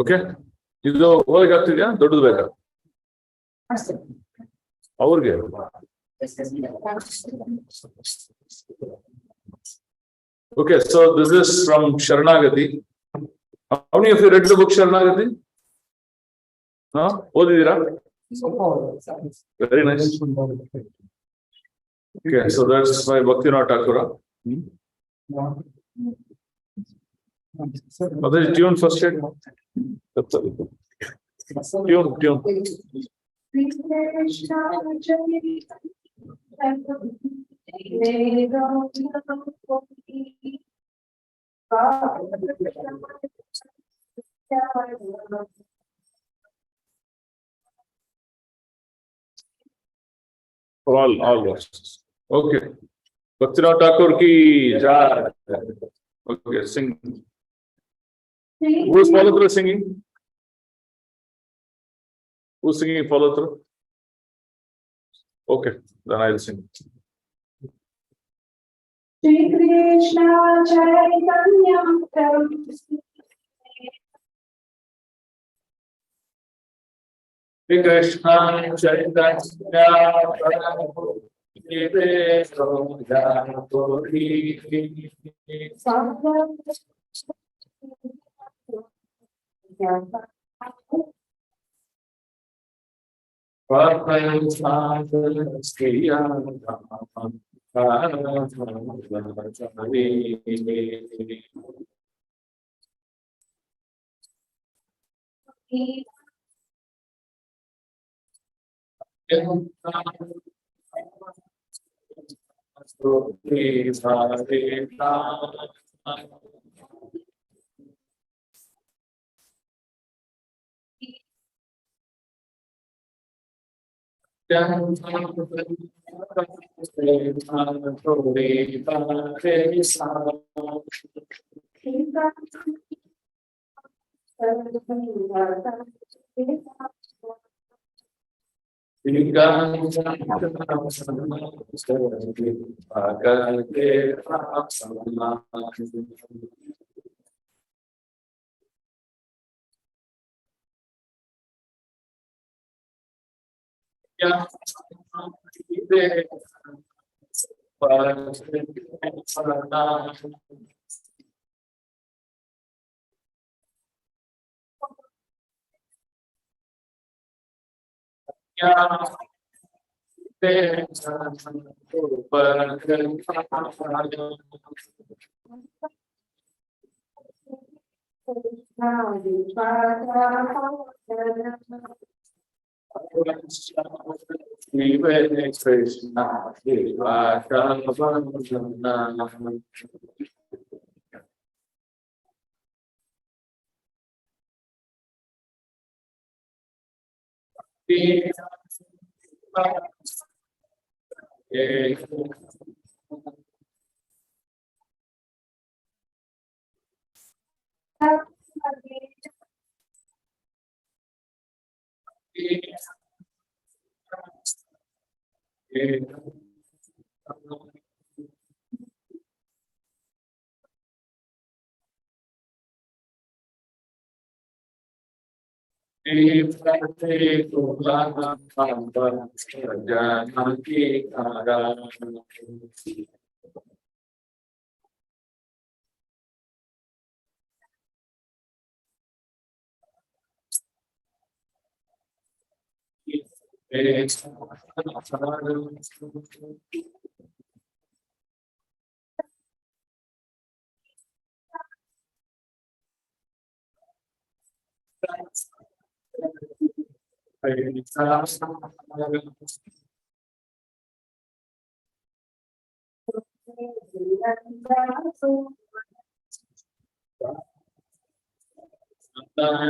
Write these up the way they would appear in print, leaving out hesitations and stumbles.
Okay, ಇದು ಹೋಗಿ ಆಗ್ತಿದ್ಯಾ? ದೊಡ್ಡದು ಬೇಕಾ ಅವ್ರಿಗೆ? Okay, so this is from Sharanagati. How many of you read the book Sharanagati? No? Odidira? Very nice. Okay, so that's by Bhaktivinoda Thakura. What is tune first yet? Tune. All verses. Okay. Bhaktivinoda Thakur ki jai. Okay, sing. Who is follow through singing? Who's singing follow through? Okay, then I'll sing. Shri Krishna Chaitanya Prabhu Shri Krishna Chaitanya Prabhu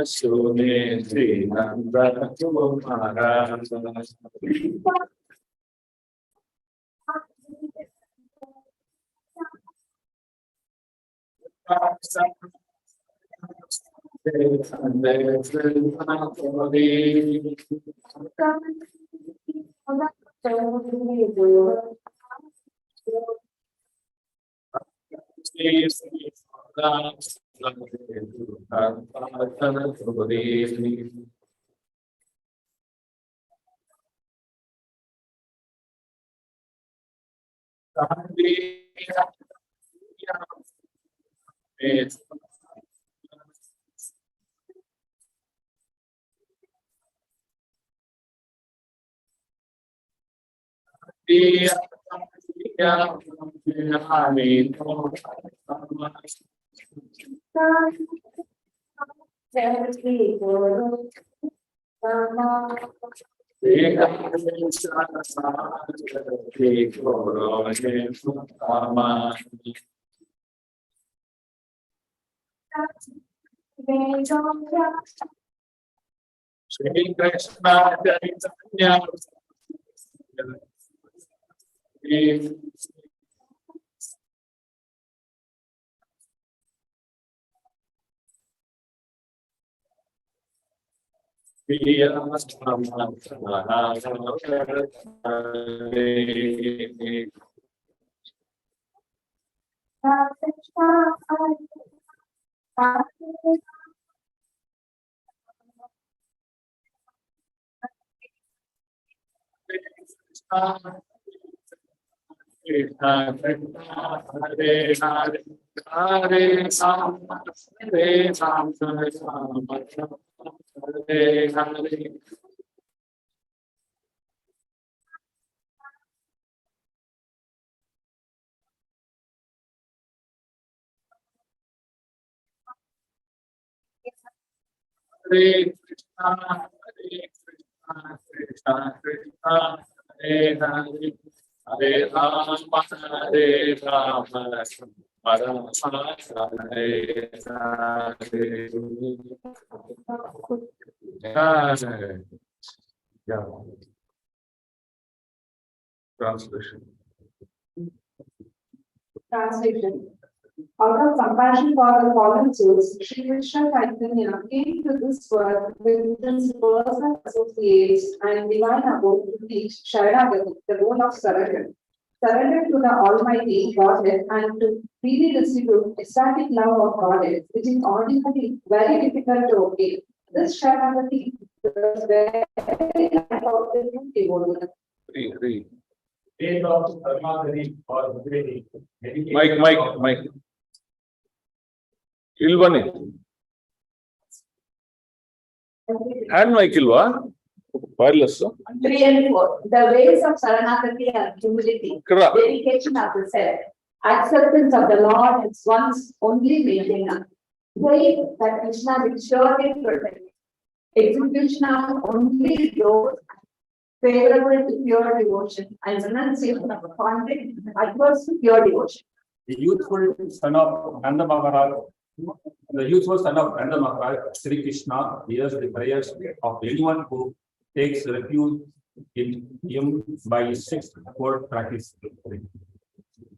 Sune Sri Nanda Kumara. Shri Krishna Chaitanya Hare Krishna, Krishna Krishna, Hare Hare, Hare Rama, Hare Rama, Rama Rama, Hare Hare. Yeah. Translation. Translation. Out of compassion for the fallen souls, Sri Krishna Chaitanya came to this world with principles and associates and divine abode to teach Sharanagati, the goal of surrender. Surrender to the Almighty Godhead and to freely distribute ecstatic love of Godhead, which is ordinarily very difficult to obtain. This Sharanagati is very life of the new devotee. Read. State of Sarmadhari or Vedi. Mike. Ilvani. And Mike Ilva. Wireless. 3 and 4. The ways of Saranagati are humility, Correct. dedication of the self, acceptance of the Lord as one's only maintainer, faith that Krishna will surely protect, execution of only those favorable to pure devotion, and renunciation of conflict adverse to pure devotion. The youthful son of Nanda Maharaj, Sri Krishna, hears the prayers of anyone who takes refuge in him by his sixth-fold practice.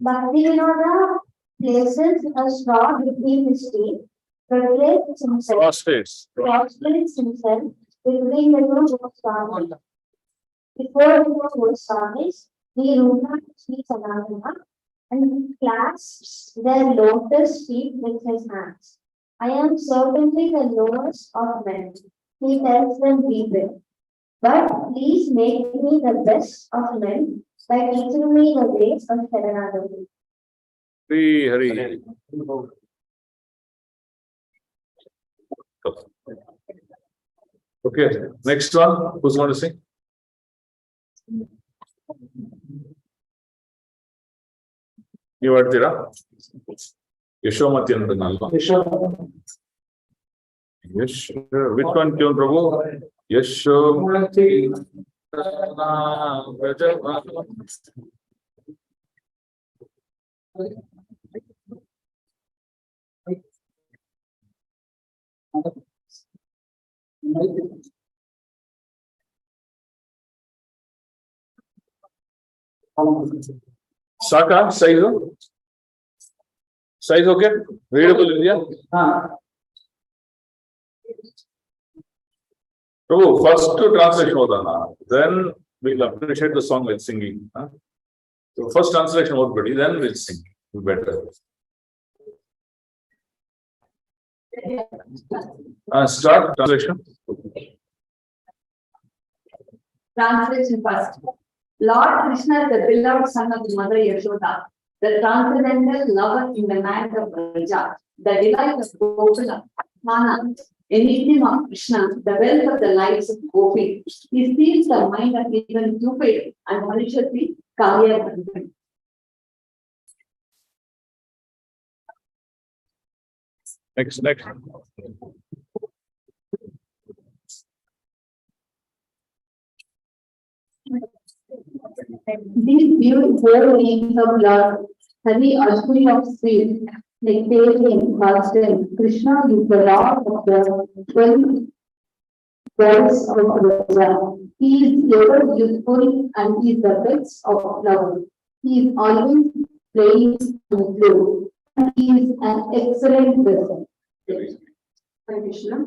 Bhaktivinoda places a straw between his teeth, prostrates himself between the two Goswamis. Before the two Goswamis, he runs Sri Sanatana and clasps their lotus feet with his hands. I am certainly the lowest of men, he tells them deeply. But please make me the best of men by teaching me the ways of Sharanagati. Hare. Okay, next one. Who's going to sing? You Adira? Yashomati Andanalva. Yes, which one, Kyon Prabhu? Yashomati. Saka, size? Size okay? Readable India? So first to translation होता then we'll appreciate the song with singing. So first translation was pretty, then we'll sing better. Start translation. Translation first. Lord Krishna is the beloved son of the mother Yashoda, the transcendental lover in the land of Raja, the delight of Gokula, Mana, anything of Krishna, the wealth of the lives of Gopi. He steals the mind of even Cupid and punishes the Kaliya. Next. These beautiful names of love, Hari Ashwini of Sweet, Nectarian, Constant, Krishna is the Lord of the 12 worlds of Raja. He is ever youthful and he is the best of love. He is always playing and blue. He is an excellent person. Krishna.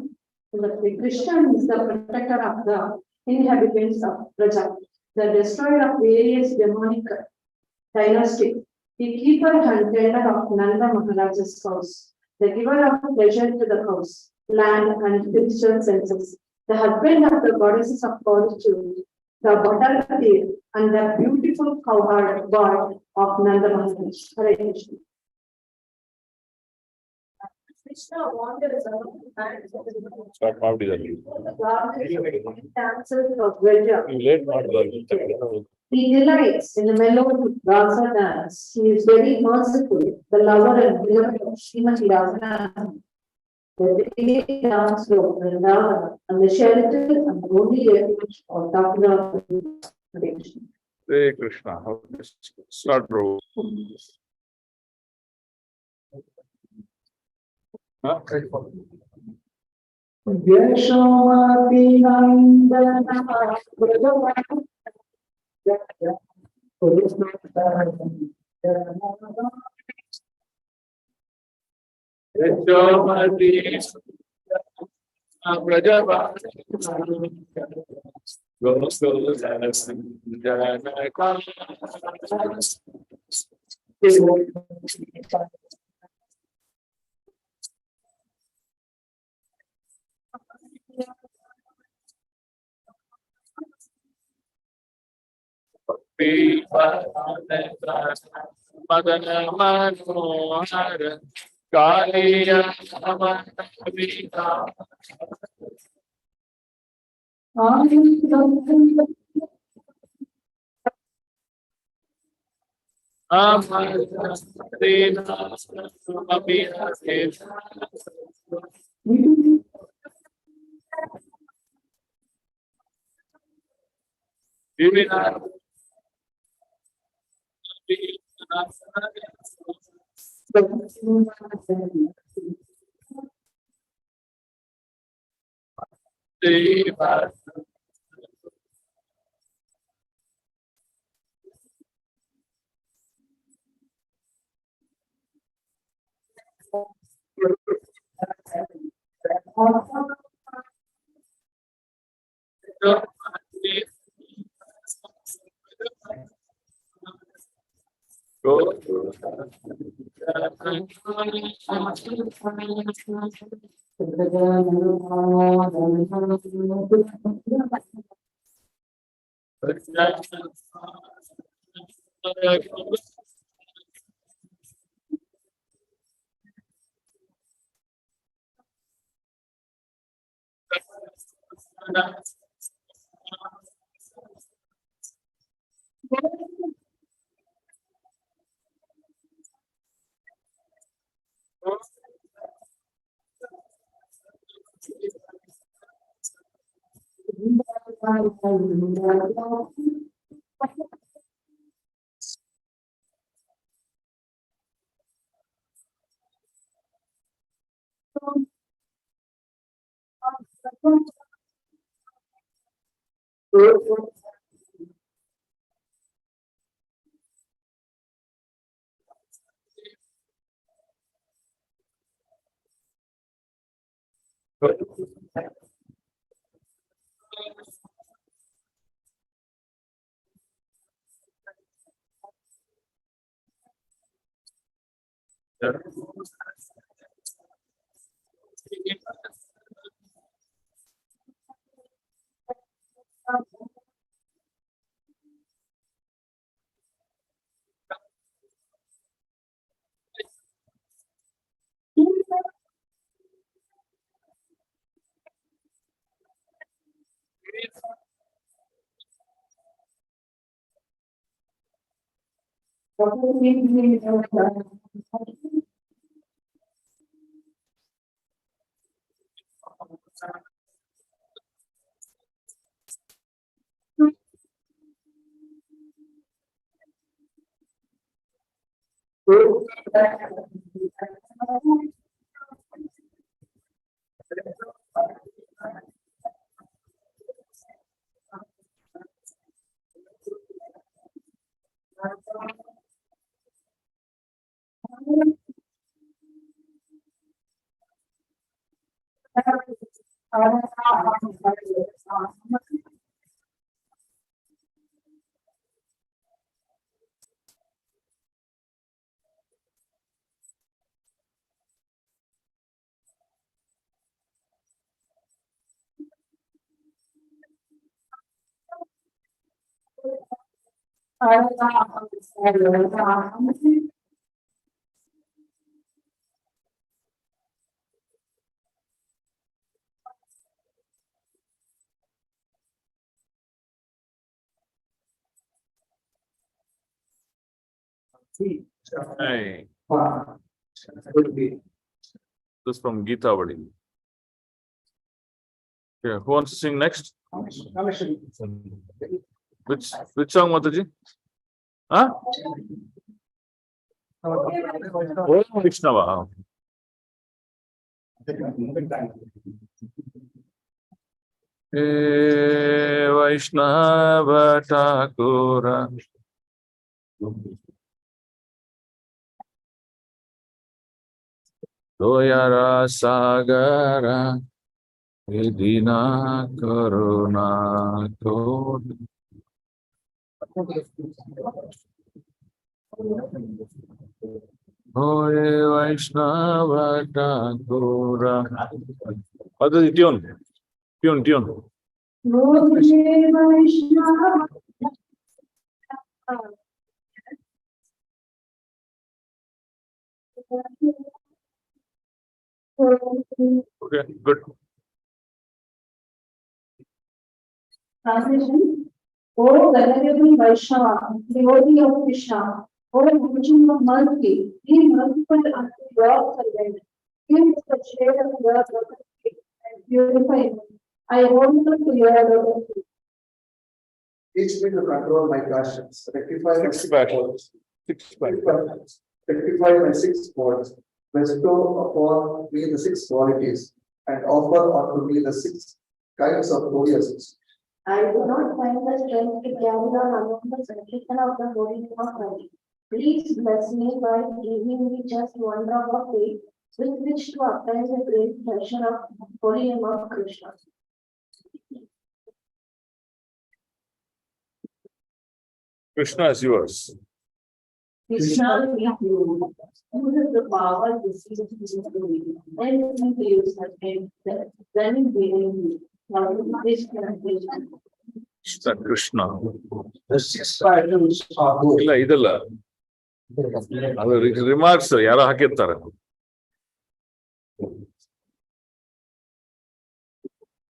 Krishna is the protector of the inhabitants of Raja, the destroyer of various demonic dynasties, the keeper and tender of Nanda Maharaja's house, the giver of pleasure to the house, land and spiritual senses, the husband of the goddesses of fortune, the butterfly and the beautiful cowherd god of Nanda Maharaj. Hare Krishna. Krishna wanted a Start how did dances of Raja. late not He delights in the melody Rasa dance. He is very merciful, the lover and beloved of Srimati Radharani. The daily dance of Vrindavan and the shelter and the only refuge of Thakur. Hare Krishna. Start bro. Yashomati Nandana Madana Manohara Kaliya Samanavita Amarina Sumabhina Divina Deva Hey, this is from Gita Vadi. Okay, who wants to sing next? Which song, Mataji? Huh? Oh, Vishnava. Vaishnava Thakura. Doyara Sagara. Edina Karuna Kod. Hoye Vaishnava Thakura. What is the tune? Tune. Okay, good. Translation. O venerable Vaishnava, devotee of Krishna, O Virgin of mercy, be merciful unto your servant. Give us the shade of your lotus feet and purify me. I want to your lotus feet. Teach me to control my passions, rectify my Six pack. rectify my six faults, bestow upon me the six qualities, and offer unto me the six kinds of holy association. I do not find the strength to carry on along the celebration of the holy name of Christ. Please bless me by giving me just one drop of faith with which to apply the great treasure of holy name of Krishna. Krishna is yours. Krishna is you. Uses the power to see the and we use the strength that then we you. Krishna. The six items are good. ಇಲ್ಲ ಇದಲ್ಲ ಅದು remarks ಯಾರೋ ಹಾಕಿರ್ತಾರೆ.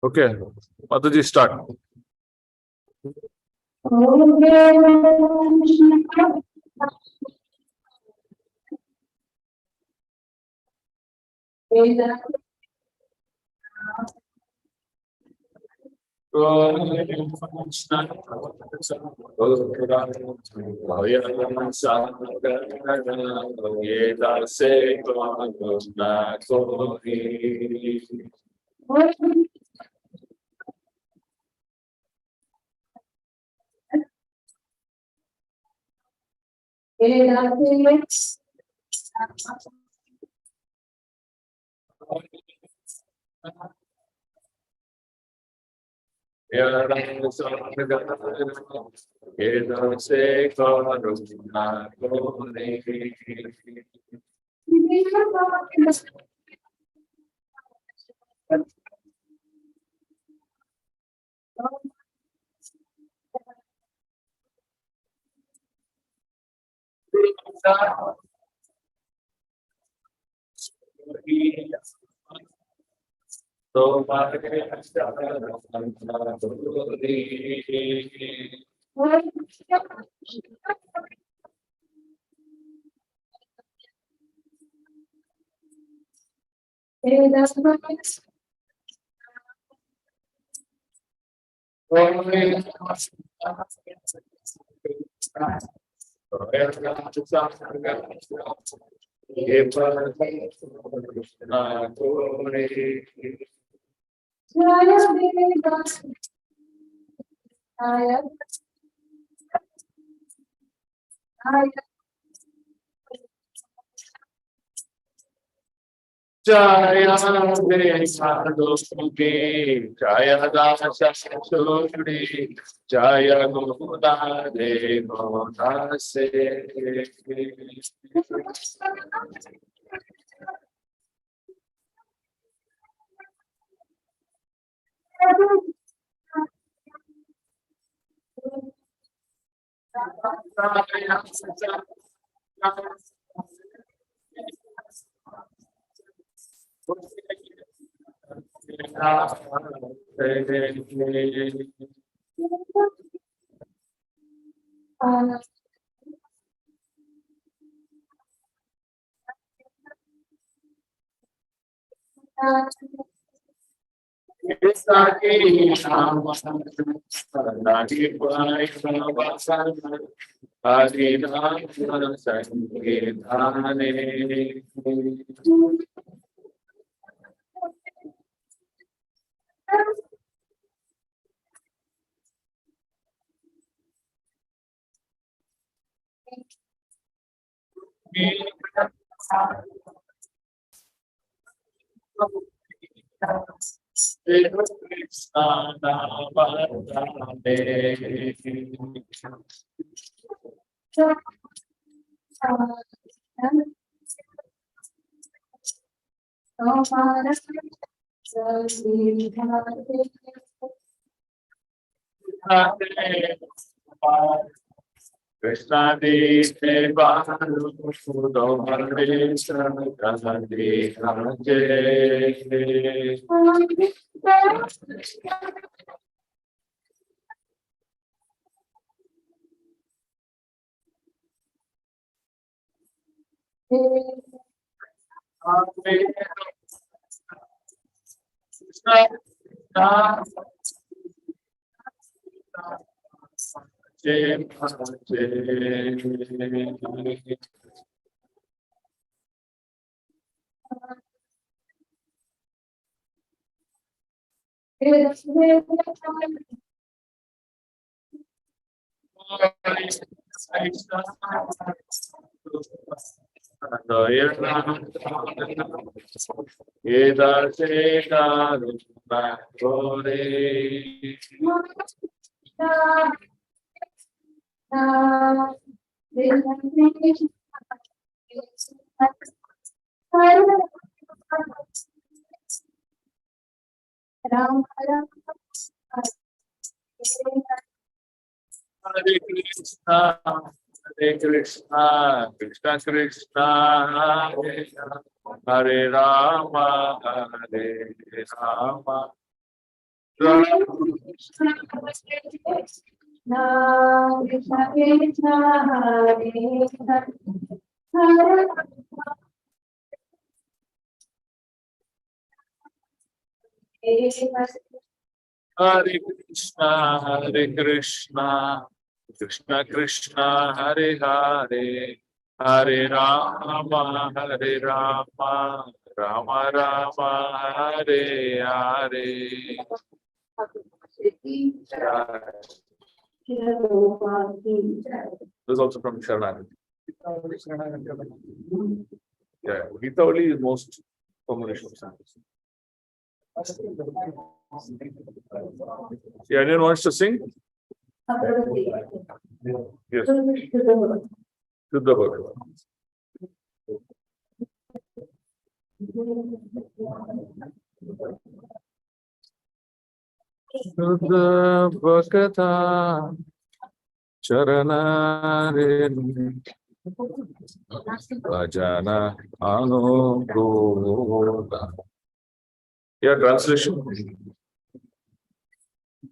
Okay Mataji start. So, Jaya Devadosuke, Jaya Dasasasuri, Jaya Goda Devadase. Krishna Deva Sudo Krishna Gandhi Hare Krishna, Hare Krishna, Krishna Krishna, Hare Hare Rama, Hare Rama, Rama Hare Krishna, Hare Krishna, Krishna Krishna, Hare Hare, Hare Rama, Hare Rama, Rama Rama, Hare Hare. This is also from Sharanagati. Yeah, Gita only is most combination of samples. Yeah, anyone wants to sing? Yes, to the book. Shuddha Bhakata Charanarin Bhajana Anugoda. Yeah, translation.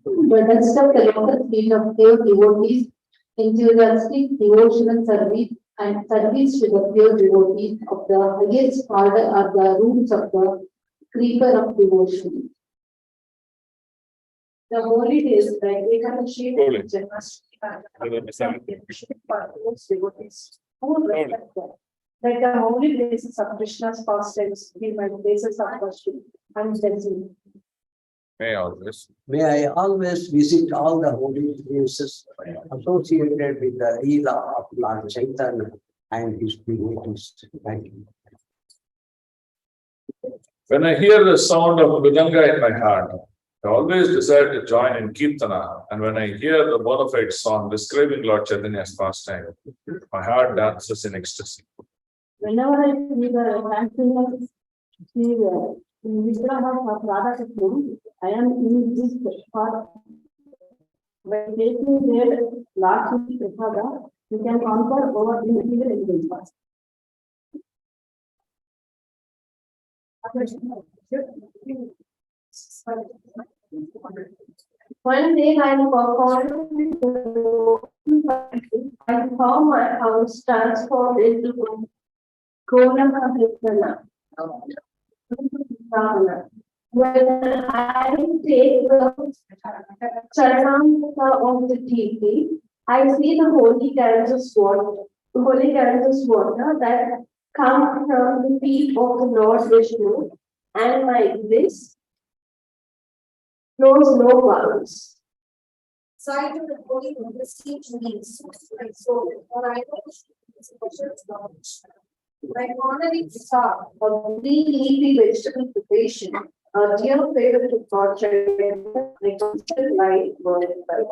The rest of the local field of pure devotees, enthusiastic devotional service and service to the pure devotees of the highest order are the roots of the creeper of devotion. The holy days like Ekadashi Holy. and Janmashtami are those devotees who respect them. Like the holy places of Krishna's pastimes, be my places of worship and blessing. May always. May I always visit all the holy places associated with the Leela of Lord Chaitanya and his devotees. Thank you. When I hear the sound of Mridanga in my heart, I always desire to join in Kirtana, and when I hear the bona fide song describing Lord Chaitanya's pastime, my heart dances in ecstasy. Whenever I see the dancing of the Vigraha of Radha Krishna, I am in this part. When taking their last Prasada, you can conquer over the material elements. One day I performed I saw my house transformed into Kona. When I take the Charanamrita of the deity, I see the holy characters water that come from the feet of the Lord Vishnu, and my bliss knows no bounds. Sight of the holy receive means my soul, for I know it's precious knowledge. My honoring star, A green leafy vegetable preparation, a dear favorite of God, my constant light burning by.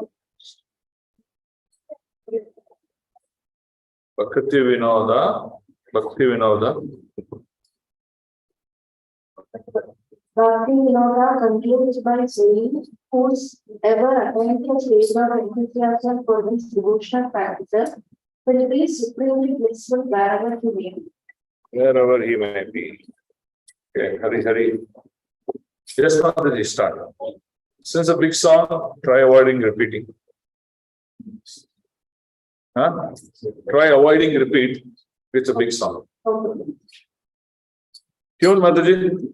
Bhakti Vinoda. Bhakti Vinoda concludes by saying, whose ever attentive favor and enthusiasm for this devotional practice will be supremely blissful wherever he may be. Wherever he may be. Okay, Hari. Just not that he start. Since a big song, try avoiding repeating. Huh? Try avoiding repeat. It's a big song. Okay. Tune, Mataji.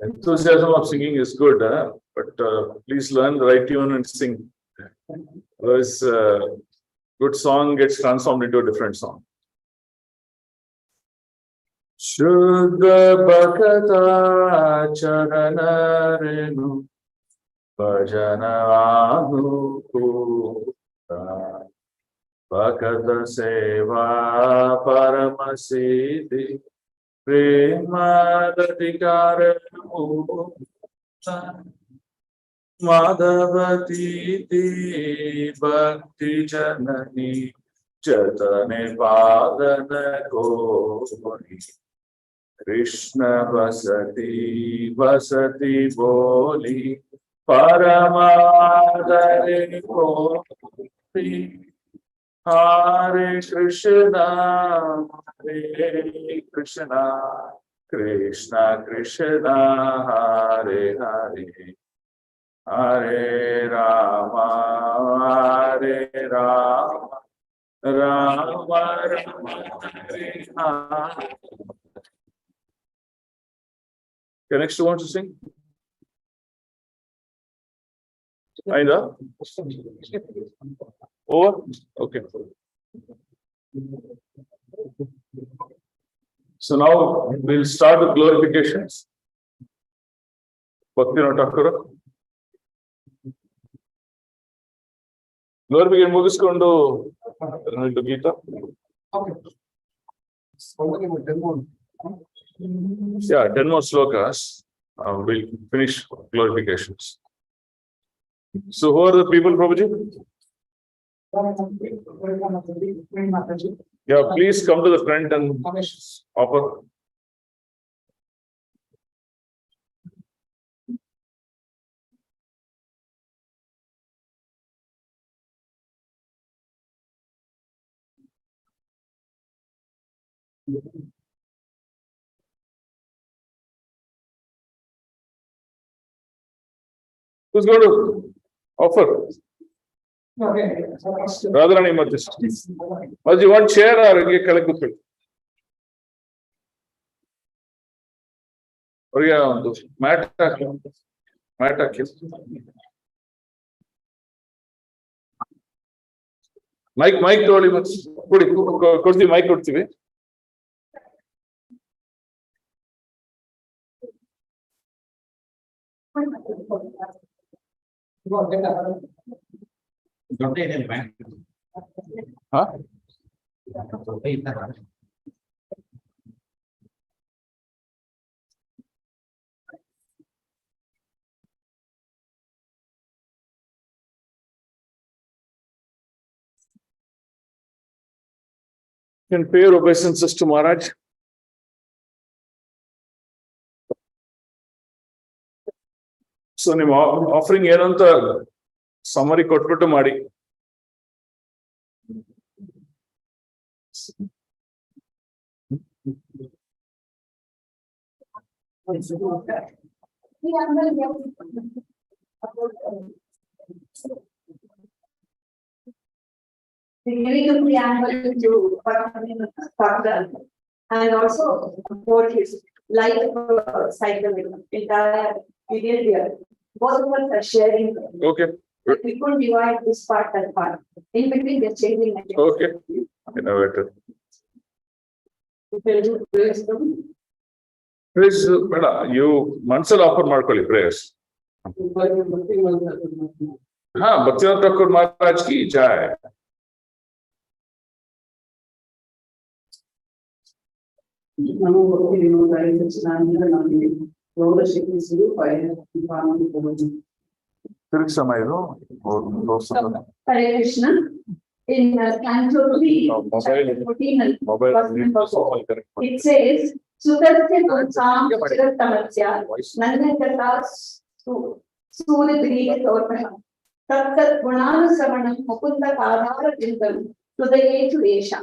Enthusiasm of singing is good, but please learn the right tune and sing. Otherwise, good song gets transformed into a different song. Shuddha Bhakata Charana Renu Bhajana Anukuta Bhakata Seva Paramasiddhi Premadadikara Madhavati Bhakti Janani Chatane Padana Gori Krishna vasati vasati boli Paramadare boli Hare Krishna Krishna Krishna Hare Hare Hare Rama Hare Rama Rama Rama Hare Hare. Okay, next you want to sing? Aida? Over? Okay. So now we'll start with glorifications. Bhakti Thakura. Glorification ಮುಗಿಸ್ಕೊಂಡು into Gita. Yeah, 10 more slokas. We'll finish glorifications. So who are the people, Prabhuji? Yeah, please come to the front and offer. Who's going to offer? Radharani Matis. Mas you want chair or collect the food? Or yeah, mat. Mike told him, could the mic could see. Huh? Can pay your obeisances to Maharaj. So, ನಿಮ್ಮ offering ಏನು ಅಂತ summary ಕೊಟ್ಬಿಟ್ಟು ಮಾಡಿ. Giving a preamble to Bhagavatham and also for his life cycle, entire period here. Both of us are sharing. Okay. We could divide this part and part. In between, they're changing. Okay. Innovative. Please, you Mansal offer Markoli prayers. Bhaktivinoda Thakur Maharaj ki jai. Hare Krishna. In Canto 3, it says, Sudarsya Kursam Chiratamasya Nandakata Surya Torpana Tattat Gunana Savanam Mukunda Kadara Jindam Sudaye to Esha.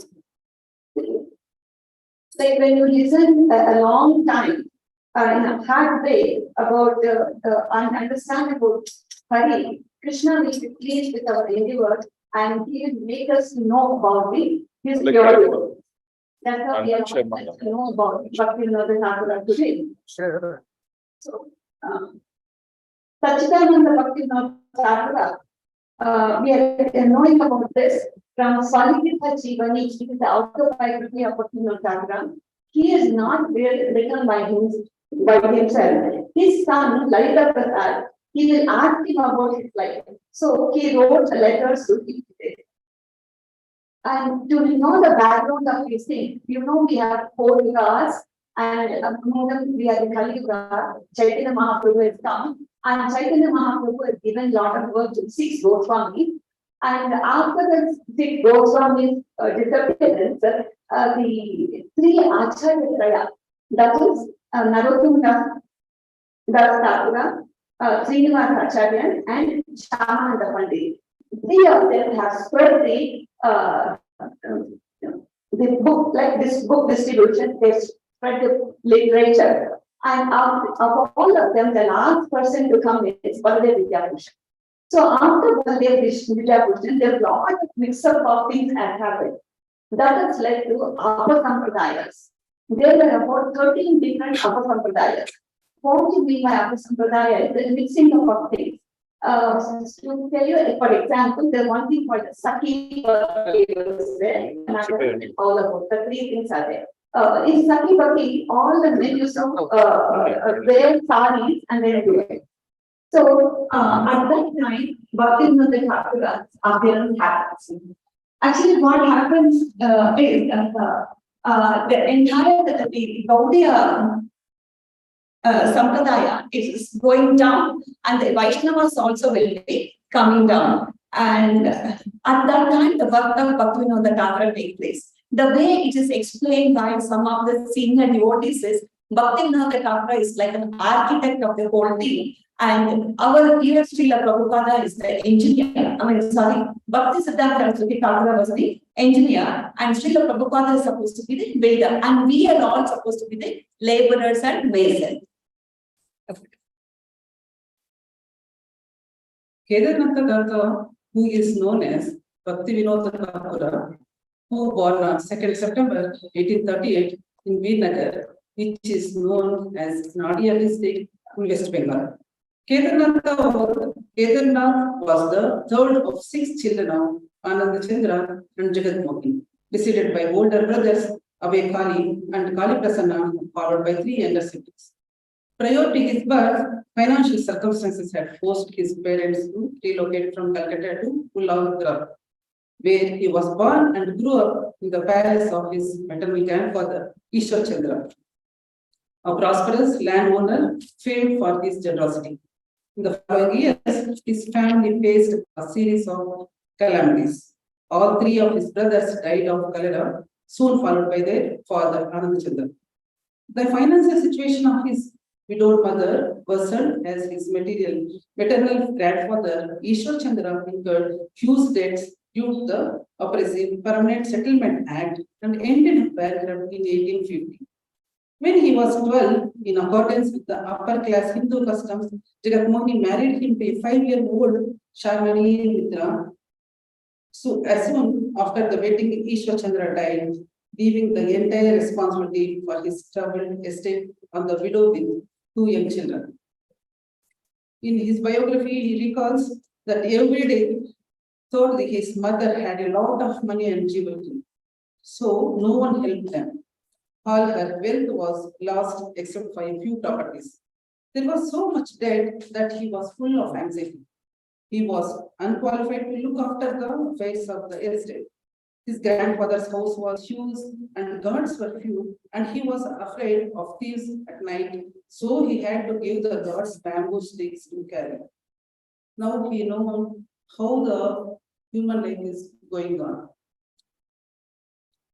Like when you listen a long time in a hard way about and understand about Hari, Krishna will be pleased with our endeavor and he will make us know about his purity. That's how we are to know about Bhaktivinoda Thakur today. Sure. So, Sachidananda Bhaktivinoda Thakur, we are knowing about this from Salikita Jivani, which is the autobiography of Bhaktivinoda Thakur. He is not written by himself. His son, Lalita Prasad, he will ask him about his life. So he wrote letters to him. And to know the background of these things, we have 4 yugas, and among them we are in Kali Yuga. Chaitanya Mahaprabhu has come, and Chaitanya Mahaprabhu has given a lot of work to 6 Goswamis. And after the 6 Goswamis disappearance, the 3 Acharya That is Narottam Das Thakura, Srinivasa Acharya, and Shamananda Pandit. Three of them have spread the book, like this book distribution, they spread the literature. And of all of them, the last person to come is Baladev Vidyabhushan. So after Baladev Vidyabhushan, there are a lot of mix-up of things that happened. That has led to Upper Sampradayas. There were about 13 different Upper Sampradayas. What do you mean by Upper Sampradaya? The mixing up of things. To tell you, for example, there's one thing called Saki there, and all about the three things are there. In Saki Bhakti, all the men used to wear saris and then do it. So at that time, Bhaktivinoda Thakura's appearance happens. Actually, what happens is the entire Gaudiya Sampradaya is going down, and the Vaishnavas also will be coming down. And at that time, the birth of Bhaktivinoda Thakura takes place. The way it is explained by some of the senior devotees is Bhaktivinoda Thakura is like an architect of the whole thing. And our dear Srila Prabhupada is the engineer. Bhakti Siddhanta Saraswati Thakura was the engineer, and Srila Prabhupada is supposed to be the builder, and we are all supposed to be the laborers and masons. Kedarnath Datta, who is known as Bhaktivinoda Thakura, who born on 2nd September 1838 in Vinagar, which is known as Nadia district in West Bengal. Kedarnath was the third of 6 children of Ananda Chandra and Jagat Mohi, preceded by older brothers Abhay Kali and Kali Prasanna, followed by 3 younger siblings. Prior to his birth, financial circumstances had forced his parents to relocate from Calcutta to Ullangra, where he was born and grew up in the palace of his maternal grandfather, Ishwar Chandra, a prosperous landowner famed for his generosity. In the following years, his family faced a series of calamities. All 3 of his brothers died of cholera, soon followed by their father, Anand Chandra. The financial situation of his widowed mother worsened as his maternal grandfather, Ishwar Chandra, incurred huge debts due to the oppressive Permanent Settlement Act and ended bankrupt in 1850. When he was 12, in accordance with the upper class Hindu customs, Jagat Mohi married him to a 5-year-old Sharmani Mitra. So, as soon after the wedding, Ishwar Chandra died, leaving the entire responsibility for his troubled estate on the widow with 2 young children. In his biography, he recalls that every day thought that his mother had a lot of money and jewelry, so no one helped them. All her wealth was lost except for a few properties. There was so much debt that he was full of anxiety. He was unqualified to look after the affairs of the estate. His grandfather's house was huge and guards were few, and he was afraid of thieves at night, so he had to give the guards bamboo sticks to carry. Now he knows how the human life is going on.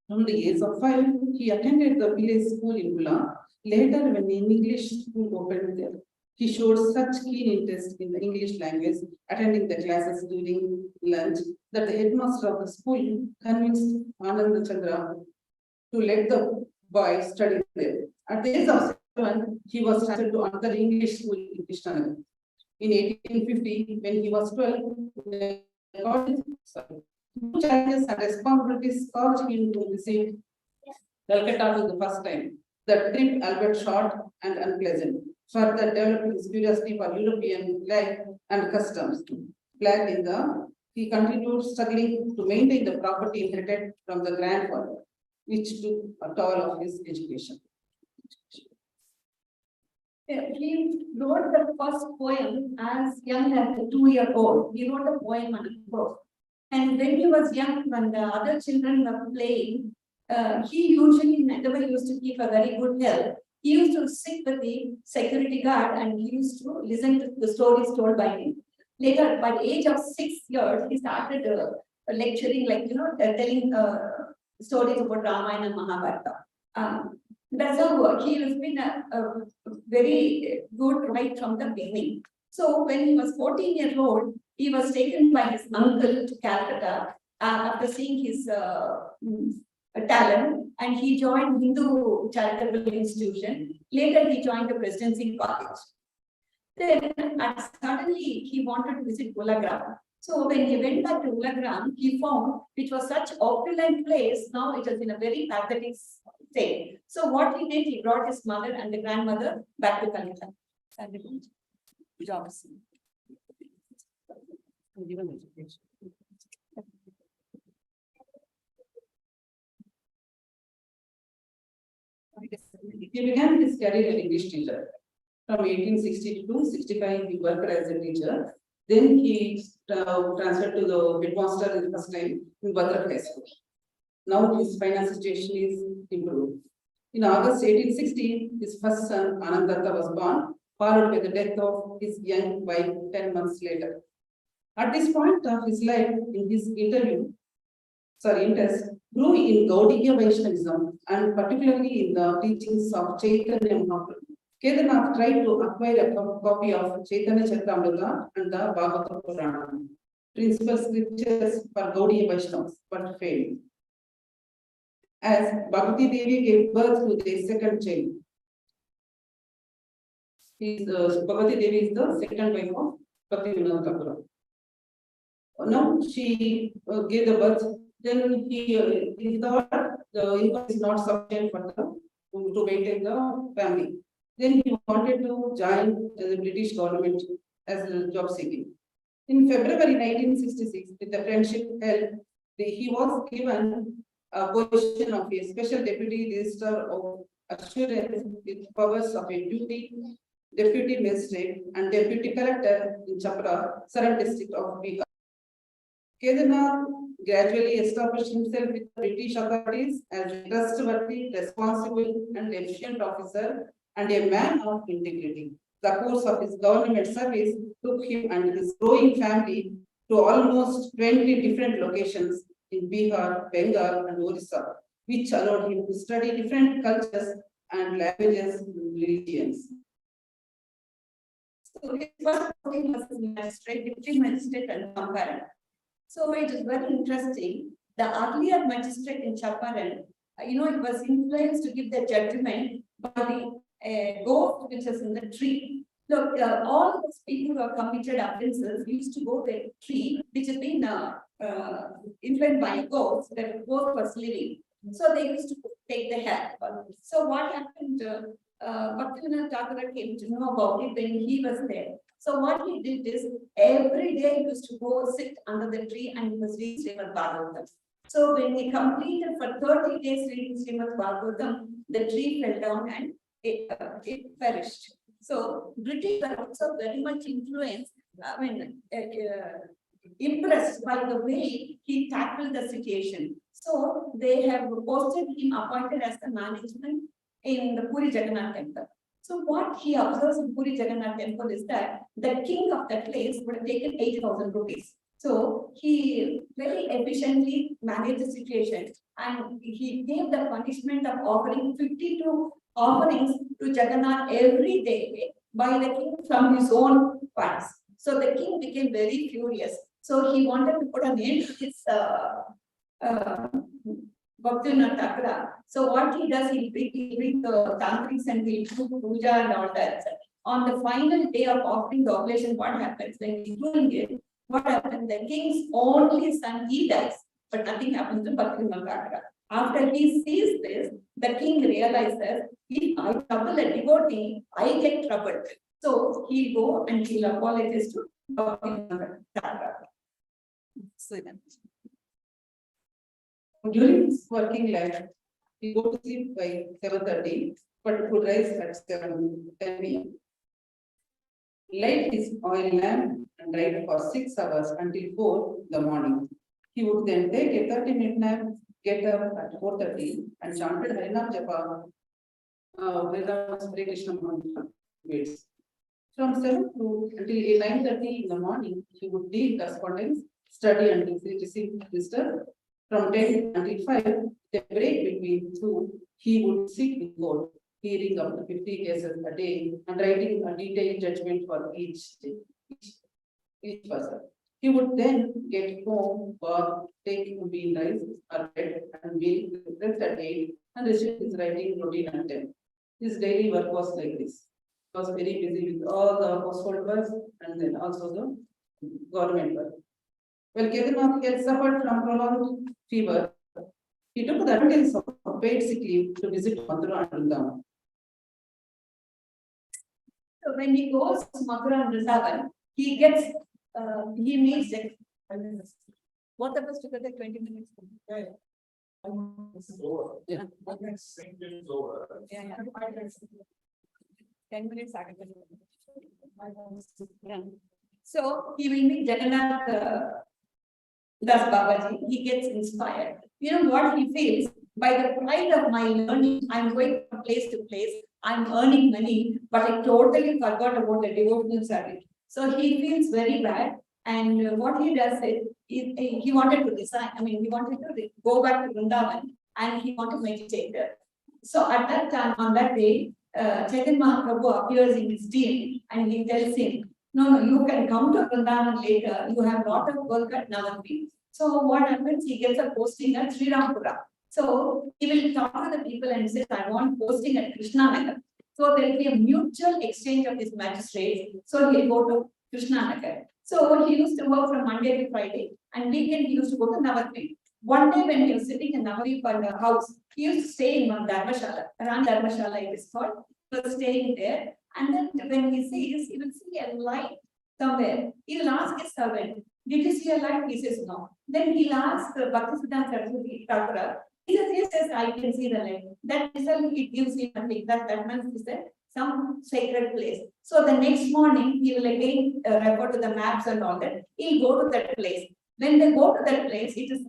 From the age of 5, he attended the village school in Bula. Later, when an English school opened there, he showed such keen interest in the English language, attending the classes during lunch, that the headmaster of the school convinced Ananda Chandra to let the boy study there. At the age of 7, he was transferred to another English school in Krishnanagar. In 1850, when he was 12, new challenges and responsibilities caused him to visit Calcutta for the first time. The trip, albeit short and unpleasant, further developed his curiosity for European life and customs. He continued struggling to maintain the property inherited from the grandfather, which took a toll of his education. He wrote the first poem as young as a 2-year-old. He wrote a poem on a book. And when he was young, when the other children were playing, he usually never used to keep a very good health. He used to sit with the security guard and he used to listen to the stories told by him. Later, by the age of 6 years, he started lecturing, telling stories about Ramayana and Mahabharata. That's how he has been a very good right from the beginning. So when he was 14 years old, he was taken by his uncle to Calcutta after seeing his talent, and he joined Hindu charitable institution. Later, he joined the Presidency College. Then suddenly he wanted to visit Gulagram. So when he went back to Gulagram, he found which was such opulent place. Now it is in a very pathetic state. So what he did, he brought his mother and the grandmother back to Calcutta. Jobs. He began his career as English teacher. From 1862 to 65, he worked as a teacher. Then he transferred to the headmaster in the first time in Bhadrak High School. Now his financial situation is improved. In August 1860, his first son Anandatta was born, followed by the death of his young wife 10 months later. At this point of his life, in his interest grew in Gaudiya Vaishnavism and particularly in the teachings of Chaitanya Mahaprabhu. Kedarnath tried to acquire a copy of Chaitanya Charitamrita and the Bhagavatham Purana, principal scriptures for Gaudiya Vaishnavas, but failed. As Bhagavati Devi gave birth to their second child. Bhagavati Devi is the second wife of Bhaktivinoda Thakur. Now she gave the birth. Then he thought the income is not sufficient for to maintain the family. Then he wanted to join the British government as a job seeking. In February 1966, with the friendship held, he was given a position of a special deputy registrar of assurance with powers of a deputy magistrate and deputy collector in Chapra, Saran district of Bihar. Kedarnath gradually established himself with the British authorities as a trustworthy, responsible, and efficient officer and a man of integrity. The course of his government service took him and his growing family to almost 20 different locations in Bihar, Bengal, and Orissa, which allowed him to study different cultures and languages and religions. So his first working was deputy magistrate and Champaran. So it is very interesting. The earlier magistrate in Champaran, it was influenced to give the judgment by the goat which is in the tree. Look, all those people who have committed offences used to go to the tree which has been influenced by goats. That goat was living, so they used to take the hair. So what happened? Bhaktivinoda Thakur came to know about it when he was there. So what he did is every day he used to go sit under the tree and he was reading Srimad Bhagavatam. So when he completed for 30 days reading Srimad Bhagavatam, the tree fell down and it perished. So British were also very much influenced, impressed by the way he tackled the situation. So they have posted him appointed as the management in the Puri Jagannath temple. So what he observes in Puri Jagannath temple is that the king of that place would have taken 80,000 rupees. So he very efficiently managed the situation and he gave the punishment of offering 52 offerings to Jagannath every day by the king from his own funds. So the king became very furious. So he wanted to put an end to his Bhaktivinoda Thakur. So what he does, he bring the tantrics and he'll do puja and all that. On the final day of offering the oblation, what happens when he's doing it? What happens? The king's only son, he dies, but nothing happens to Bhaktivinoda Thakur. After he sees this, the king realizes, if I trouble a devotee, I get troubled. So he'll go and he'll apologize to Bhaktivinoda Thakur. During his working life, he go to sleep by 7:30, but would rise at 7:10 p.m. Light his oil lamp and write for 6 hours until 4 in the morning. He would then take a 30-minute nap, get up at 4:30 and chanted Harinam Japa, Vedanta Hare Krishna Mantra. From 7 to until 9:30 in the morning, he would read correspondence, study and receive wisdom. From 10 until 5, the break between two, he would sit in court, hearing up to 50 cases a day and writing a detailed judgment for each person. He would then get home for taking meal or bed and meal rest at 8 and resume his writing routine at 10. His daily work was like this. He was very busy with all the household work and then also the government work. When Kedarnath had suffered from prolonged fever, he took the advantage of paid sick leave to visit Mathura and Vrindavan. So when he goes to Mathura and Vrindavan, he gets, he meets like, both of us together 20 minutes. Yeah. Yeah. 10 minutes. Yeah. So he will meet Jagannath Das Babaji, he gets inspired. You know what he feels? By the pride of my learning, I'm going from place to place, I'm earning money, but I totally forgot about the devotional service. So he feels very bad. And what he does is, he wanted to resign. I mean, he wanted to go back to Vrindavan and he wanted to meditate there. So at that time, on that day, Chaitanya Mahaprabhu appears in his dream and he tells him, no, you can come to Vrindavan later. You have a lot of work at Navadvip. So what happens? He gets a posting at Sri Rampura. So he will talk to the people and says, I want posting at Krishna Nagar. So there will be a mutual exchange of these magistrates. So he'll go to Krishna Nagar. So he used to work from Monday to Friday, and weekend he used to go to Navadvip. One day when he was sitting in Navadvip in a house, he used to stay in one Dharmashala. Around Dharmashala it is called. He was staying there. And then when he sees, he will see a light somewhere. He will ask his servant, did you see a light? He says, no. Then he'll ask Bhaktisiddhanta Saraswati Thakur. He says, yes, I can see the light. That itself, it gives him a thing. That means he said, some sacred place. So the next morning, he will again refer to the maps and all that. He'll go to that place. When they go to that place, it is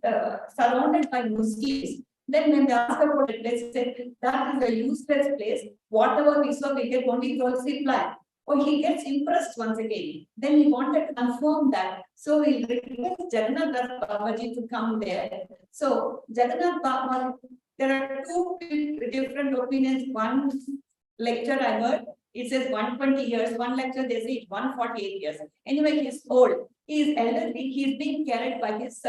surrounded by Muslims. Then when they ask about it, they say, that is a useless place. Whatever we saw, we get only Tulsi plant. Or he gets impressed once again. Then he wanted to confirm that. So he request Jagannath Babaji to come there. So Jagannath Babaji, there are two different opinions. One lecture I heard, it says 120 years. One lecture, they say it's 148 years. Anyway, he's old. He is elderly. He's being carried by his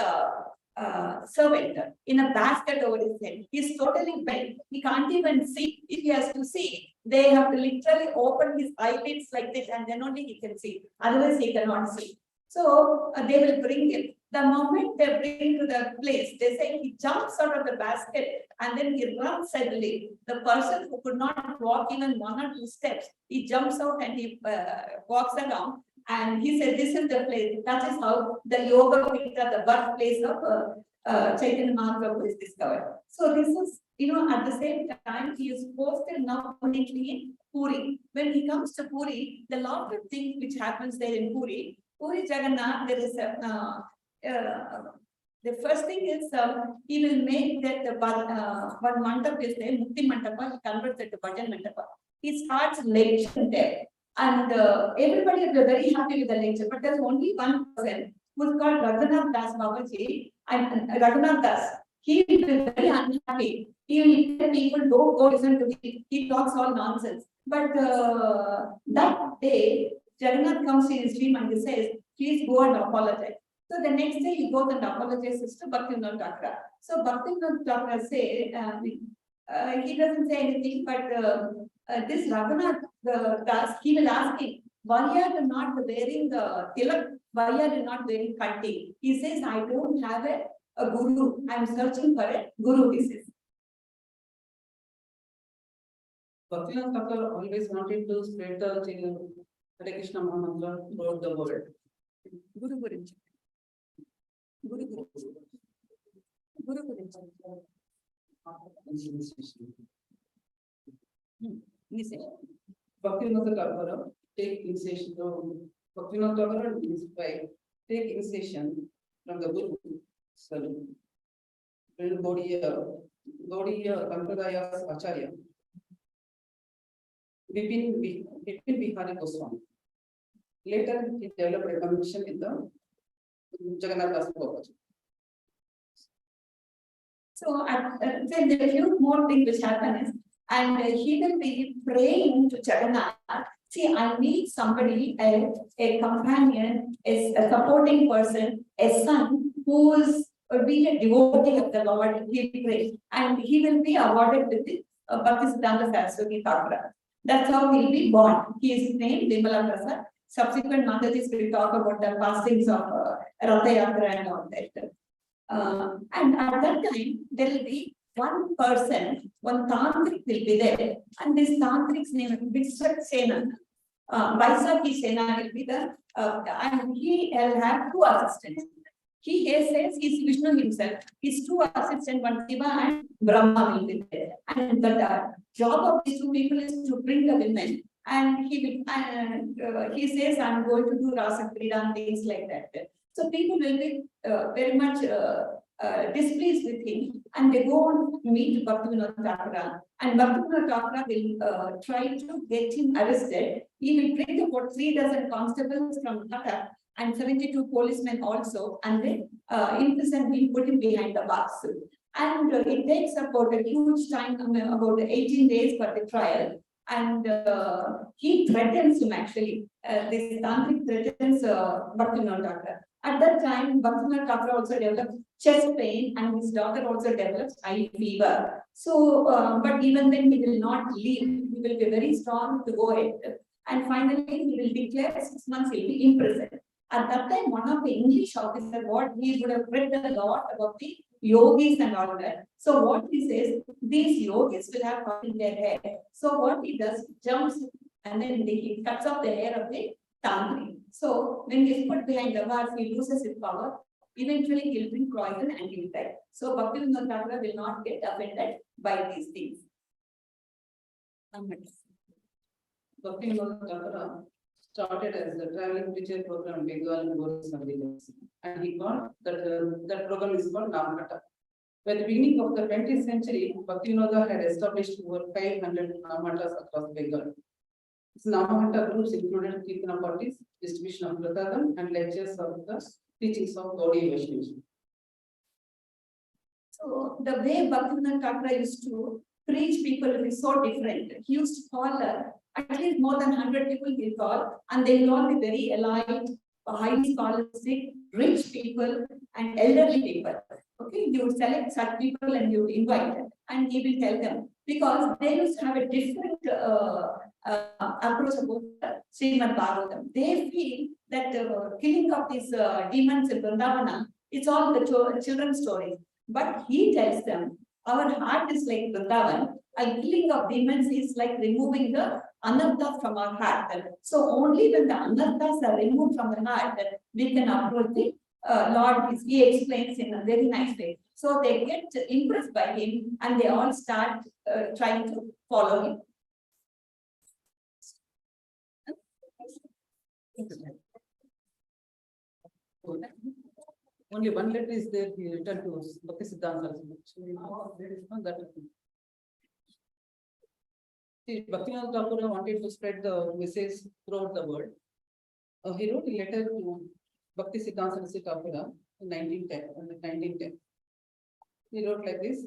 servant in a basket over his head. He's totally bent. He can't even see. If he has to see, they have to literally open his eyelids like this, and then only he can see. Otherwise, he cannot see. So they will bring him. The moment they bring him to the place, they say he jumps out of the basket and then he runs suddenly. The person who could not walk even 1 or 2 steps, he jumps out and he walks around. And he said, this is the place. That is how the Yoga Pita, the birthplace of Chaitanya Mahaprabhu is discovered. So this is, at the same time, he is posted now permanently in Puri. When he comes to Puri, the lot of things which happens there in Puri Jagannath, there is a, the first thing is he will make that the one mandap is there, Mukti Mandapa, he converts it to Bhajan Mandapa. He starts lecture there. And everybody is very happy with the lecture, but there's only one person who's called Raghunath Das Babaji, and Raghunath Das. He will be very unhappy. He will tell people, don't go listen to him. He talks all nonsense. But that day, Jagannath comes in his dream and he says, please go and apologize. So the next day he goes and apologizes to Bhaktivinoda Thakur. So Bhaktivinoda Thakur say, he doesn't say anything, but this Raghunath Das, he will ask him, why are you not wearing the tilak? Why are you not wearing kanti? He says, I don't have a guru. I am searching for a guru, he says. Bhaktivinoda Thakur always wanted to spread the Hare Krishna Mahamantra throughout the world. Guru Gurinchi. Guru Gurinchi. Guru Gurinchi. Bhaktivinoda Thakur take initiation from Bhaktivinoda Thakur and his wife take initiation from the Guru. Gaudiya Sampradayas Acharya. Bipin Bihari Goswami. Later, he developed a connection with the Jagannath Das Babaji. So then there are a few more things which happen is, and he will be praying to Jagannath. See, I need somebody, a companion, a supporting person, a son who is be a devotee of the Lord. He will pray, and he will be awarded with the Bhaktisiddhanta Saraswati Thakur. That's how he'll be born. He is named Vimala Prasad. Subsequent Matatis will talk about the passings of Ratha Yatra and all that. And at that time, there will be one person, one tantric will be there, and this tantric's name is Vishwat Sena. Vaisakhi Sena will be the, and he will have two assistants. He says he's Vishnu himself. His two assistants, one Shiva and Brahma will be there. And the job of these two people is to bring the women. And he will, he says, I'm going to do Rasa Krida and things like that. So people will be very much displeased with him, and they go on to meet Bhaktivinoda Thakur, and Bhaktivinoda Thakur will try to get him arrested. He will bring about 3 dozen constables from Thakur and 72 policemen also, and then imprison him, put him behind the bars. And it takes about a huge time, about 18 days for the trial. And he threatens him actually. This tantric threatens Bhaktivinoda Thakur. At that time, Bhaktivinoda Thakur also developed chest pain, and his daughter also develops high fever. So, but even then he will not leave. He will be very strong to go ahead. And finally, he will declare 6 months he will be imprisoned. At that time, one of the English officers, what he would have read a lot about the yogis and all that. So what he says, these yogis will have cut in their hair. So what he does, jumps and then he cuts off the hair of the tantri. So when he is put behind the bars, he loses his power. Eventually, he will drink poison and he will die. So Bhaktivinoda Thakur will not get offended by these things. Bhaktivinoda Thakur started as a traveling preacher program in Bengal and Goris, and he got that program is called Namakata. By the beginning of the 20th century, Bhaktivinoda had established over 500 Namatas across Bengal. His Namahata groups included Kirtana parties, distribution of Bhagavatham, and lectures of the teachings of Gaudiya Vaishnavism. So the way Bhaktivinoda Thakur used to preach people will be so different. He used to call at least more than 100 people he'll call, and they will all be very elite, highly scholastic, rich people, and elderly people. Okay, you would select such people and you would invite them, and he will tell them, because they used to have a different approach about Srimad Bhagavatam. They feel that killing of these demons in Vrindavana, it's all the children's stories. But he tells them, our heart is like Vrindavan, and killing of demons is like removing the anarthas from our heart. So only when the anarthas are removed from the heart, we can approach the Lord. He explains in a very nice way. So they get impressed by him, and they all start trying to follow him. Only one letter is there, he returned to Bhaktisiddhanta. There is no that. See, Bhaktivinoda Thakur wanted to spread the message throughout the world. He wrote a letter to Bhaktisiddhanta Thakur in 1910. He wrote like this: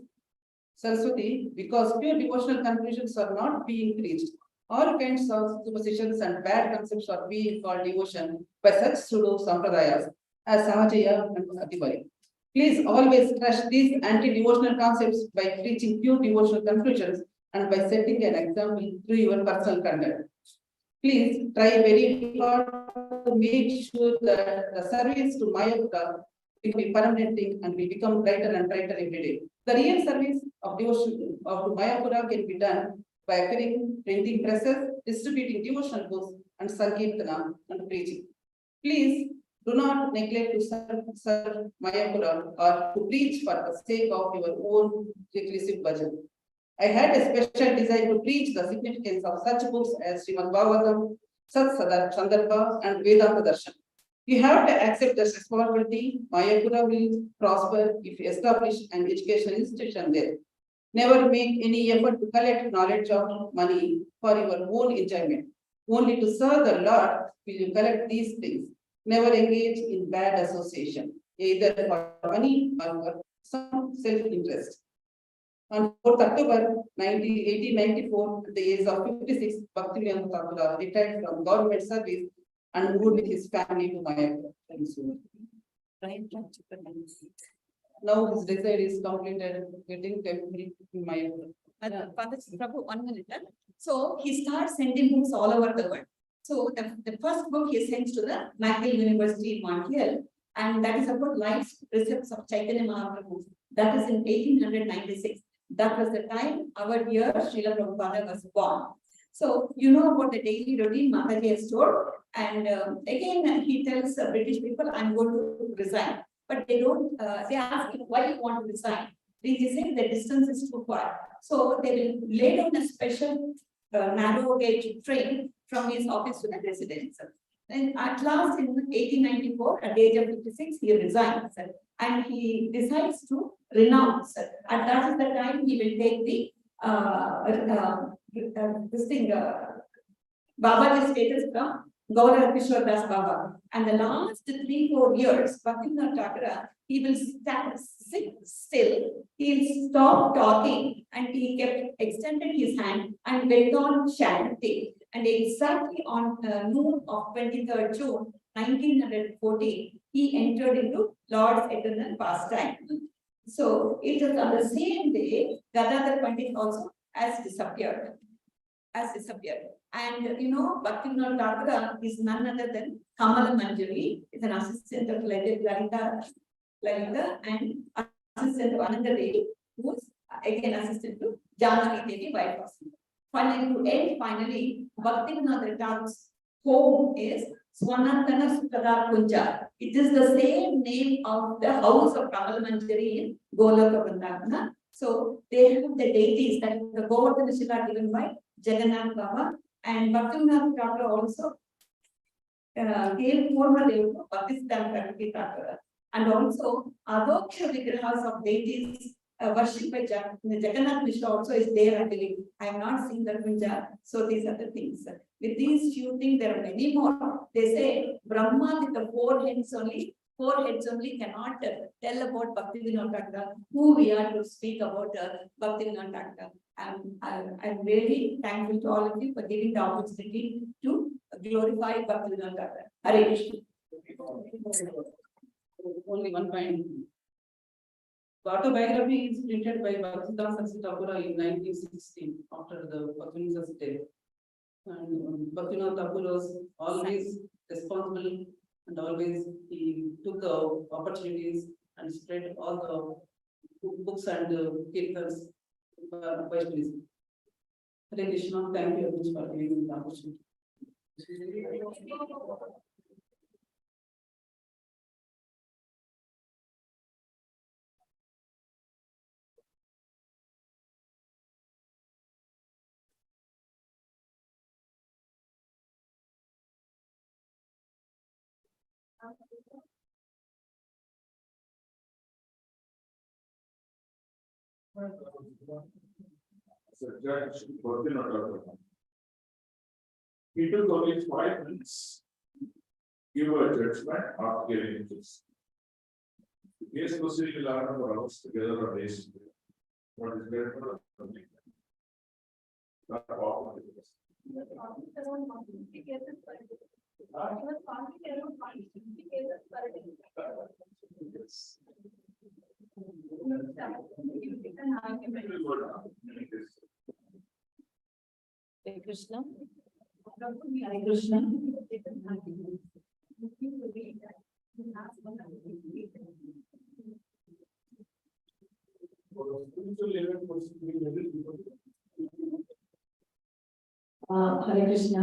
Saraswati, because pure devotional conclusions are not being preached, all kinds of superstitions and bad concepts are being called devotion by such pseudo sampradayas as Sahajaya and Atibai. Please always crush these anti-devotional concepts by preaching pure devotional conclusions and by setting an example through your personal conduct. Please try very hard to make sure that the service to Mayapura will be permanent thing and will become brighter and brighter every day. The real service of devotion of Mayapura can be done by acquiring printing presses, distributing devotional books, and Sankirtana and preaching. Please do not neglect to serve Mayapura or to preach for the sake of your own reclusive budget. I had a special desire to preach the significance of such books as Srimad Bhagavatham, Sat Sandarbha, and Vedanta Darshan. You have to accept this responsibility. Mayapura will prosper if you establish an educational institution there. Never make any effort to collect knowledge or money for your own enjoyment. Only to serve the Lord will you collect these things. Never engage in bad association. either for money or for some self-interest. On 4th October 1894, at the age of 56, Bhaktivinoda Thakur retired from government service and moved with his family to Mayapur. Now his reside is completed, getting temporary in Mayapur. Father Prabhu, 1 minute. So he starts sending books all over the world. So the first book he sends to the McGill University in Montreal, and that is about life precepts of Chaitanya Mahaprabhu. That is in 1896. That was the time our dear Srila Prabhupada was born. So you know about the daily routine Mataji has told, and again he tells British people, I'm going to resign. But they don't, they ask him why you want to resign. They say the distance is too far. So they will lay down a special narrow gauge train from his office to the residence. And at last in 1894, at the age of 56, he resigns and he decides to renounce. And that is the time he will take the Babaji status from Gaura Kishore Das Baba. And the last 3-4 years, Bhaktivinoda Thakur, he will sit still, he'll stop talking, and he kept extended his hand and went on chanting. And exactly on noon of 23rd June 1914, he entered into Lord's eternal pastime. So it is on the same day, Gadadhar Pandit also has disappeared. And you know, Bhaktivinoda Thakur is none other than Kamala Manjari, is an assistant of Lalita and assistant of Ananda Devi, who is again assistant to Janaki Devi by person. Finally, Bhaktivinoda Thakur's home is Swanatana Sukadar Kunja. It is the same name of the house of Kamala Manjari in Goloka Vrindavana. So they have the deities that the Govardhana Shila given by Jagannath Baba, and Bhaktivinoda Thakur also gave former devotee Bhaktisiddhanta Thakur, and also Adoksha Vigrahas of deities worshipped by Jagannath Mishra also is there, I believe. I have not seen the Kunja. So these are the things. With these few things, there are many more. They say Brahma with the 4 heads only cannot tell about Bhaktivinoda Thakur, who we are to speak about Bhaktivinoda Thakur. I'm really thankful to all of you for giving the opportunity to glorify Bhaktivinoda Thakur. Hare Krishna. Only one point. The autobiography is printed by Bhaktisiddhanta Thakur in 1916 after the Bhaktivinoda's death. And Bhaktivinoda Thakur was always responsible and always he took the opportunities and spread all the books and kirtans by tourism. Hare Krishna, thank you very much for giving me the opportunity. He took only 5 minutes. Give a judgment after giving this. The case proceeding will happen for hours together or days together. What is there for something? Not all of it. Yes. Hare Krishna. Hare Krishna. Hare Krishna.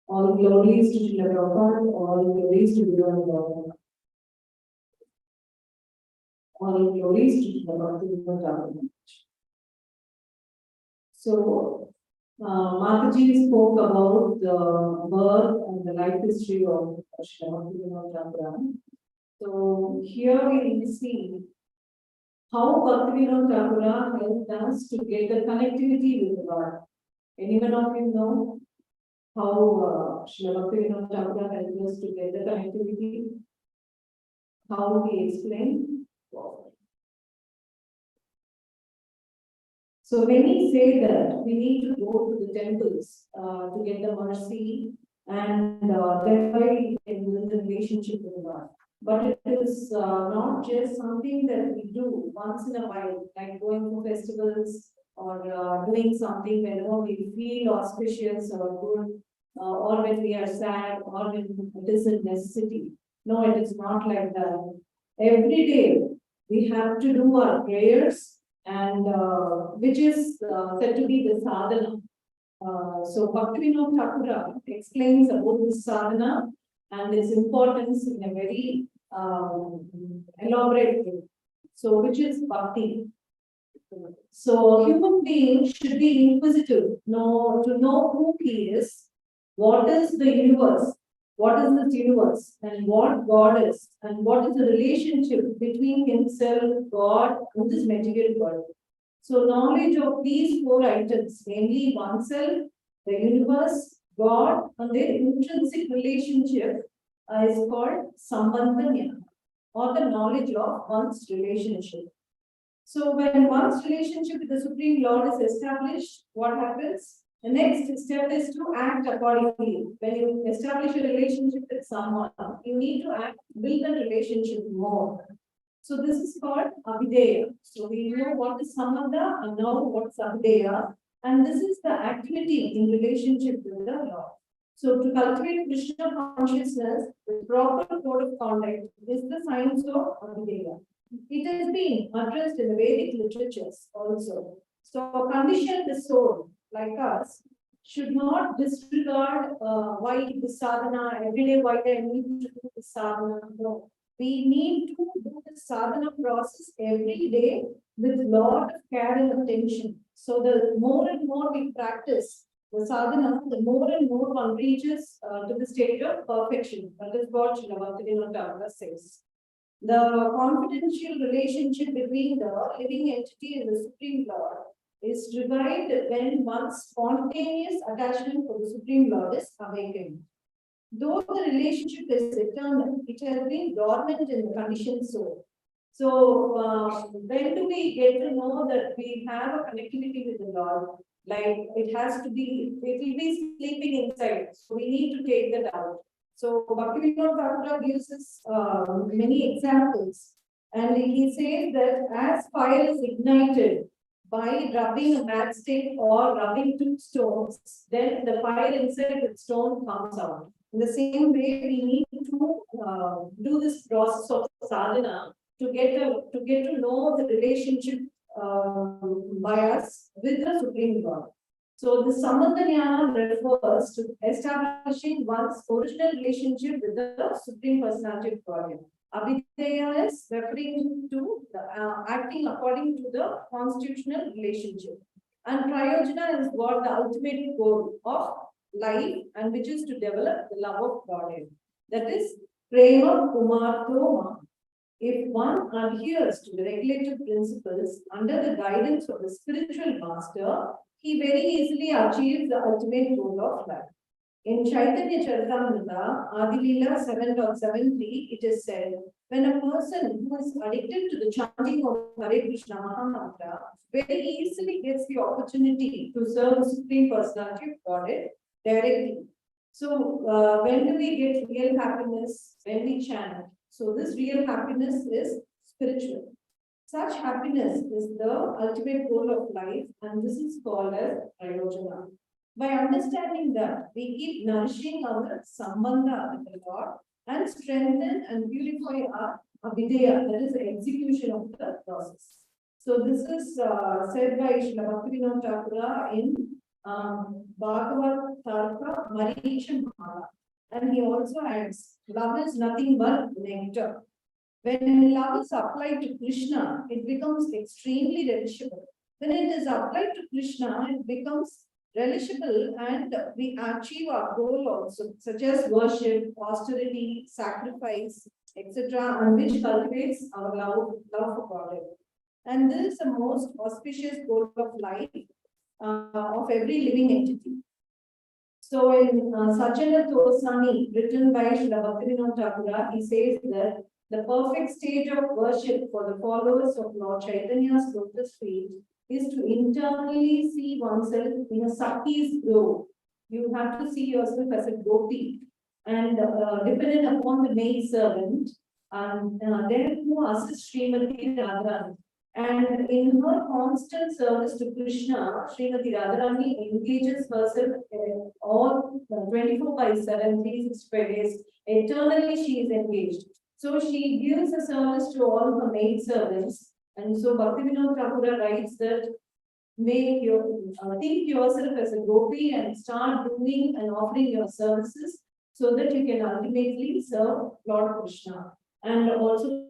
All glories to Srila Prabhupada, all glories to Guru Lord. All glories to Srila Bhaktivinoda. So, Mataji spoke about the birth and the life history of Srila Bhaktivinoda. So, here we see how Bhaktivinoda helped us to get the connectivity with God. Anyone of you know how Srila Bhaktivinoda helped us to get the connectivity? how we explain. So many say that we need to go to the temples to get the mercy and thereby we can build the relationship with God. But it is not just something that we do once in a while, like going to festivals or doing something whenever we feel auspicious or good, or when we are sad, or when it is a necessity. No, it is not like that. Every day we have to do our prayers, and which is said to be the sadhana. So Bhaktivinoda Thakur explains about this sadhana and its importance in a very elaborate way. So, which is bhakti. So, human being should be inquisitive, to know who he is, what is the universe, what is this universe, and what God is, and what is the relationship between himself, God, and this material world. So, knowledge of these four items, namely oneself, the universe, God, and their intrinsic relationship, is called sambandha, or the knowledge of one's relationship. So when one's relationship with the Supreme Lord is established, what happens? The next step is to act accordingly. When you establish a relationship with someone, you need to build that relationship more. So this is called Abhideya. So we know what is Sambandha and now what's Abhideya. And this is the activity in relationship with the Lord. So to cultivate Krishna consciousness, the proper code of conduct is the science of Abhideya. It has been addressed in the Vedic literatures also. So conditioned soul like us should not disregard why this sadhana, every day why I need to do this sadhana. No. We need to do the sadhana process every day with lot of care and attention. So the more and more we practice the sadhana, the more and more one reaches to the state of perfection. That is what Bhagavatham says. The confidential relationship between the living entity and the Supreme Lord is revived when one's spontaneous attachment to the Supreme Lord is awakened. Though the relationship is eternal, it has been dormant in the conditioned soul. So, when do we get to know that we have a connectivity with the Lord? Like it has to be, it will be sleeping inside. So we need to take that out. So Bhaktivinoda Thakur gives us many examples, and he says that as fire is ignited by rubbing a matchstick or rubbing two stones, then the fire inside the stone comes out. In the same way, we need to do this process of sadhana to get to know the relationship by us with the Supreme Lord. So the Sambandha refers to establishing one's original relationship with the Supreme Personality of Godhead. Abhideya is referring to acting according to the constitutional relationship. And Prayojana is what the ultimate goal of life, and which is to develop the love of Godhead. That is Prema Kumarto. If one adheres to the regulative principles under the guidance of the spiritual master, he very easily achieves the ultimate goal of life. In Chaitanya Charitamrita, Adilila 7.73, it is said, when a person who is addicted to the chanting of Hare Krishna Mahamantra very easily gets the opportunity to serve the Supreme Personality of Godhead directly. So, when do we get real happiness? When we chant. So, this real happiness is spiritual. Such happiness is the ultimate goal of life, and this is called as Prayojana. By understanding that, we keep nourishing our Sambandha with the Lord and strengthen and purify our Abhideya, that is the execution of the process. So, this is said by Srila Bhaktivinoda Thakur in Bhagavatham Maricha Mala. And he also adds, love is nothing but nectar. When love is applied to Krishna, it becomes extremely relishable. When it is applied to Krishna, it becomes relishable and we achieve our goal also, such as worship, austerity, sacrifice, etc., and which cultivates our love for God. And this is the most auspicious goal of life of every living entity. So in Sachana Tosani, written by Srila Bhaktivinoda Thakur, he says that the perfect stage of worship for the followers of Lord Chaitanya's lotus feet is to internally see oneself in a Sakhi's glow. You have to see yourself as a gopi and dependent upon the maid servant, and then to assist Srimati Radharani. And in her constant service to Krishna, Srimati Radharani engages herself all 24/7, 365 days. Eternally, she is engaged. So she gives a service to all her maid servants. And so Bhaktivinoda Thakur writes that make your think yourself as a gopi and start doing and offering your services so that you can ultimately serve Lord Krishna. And also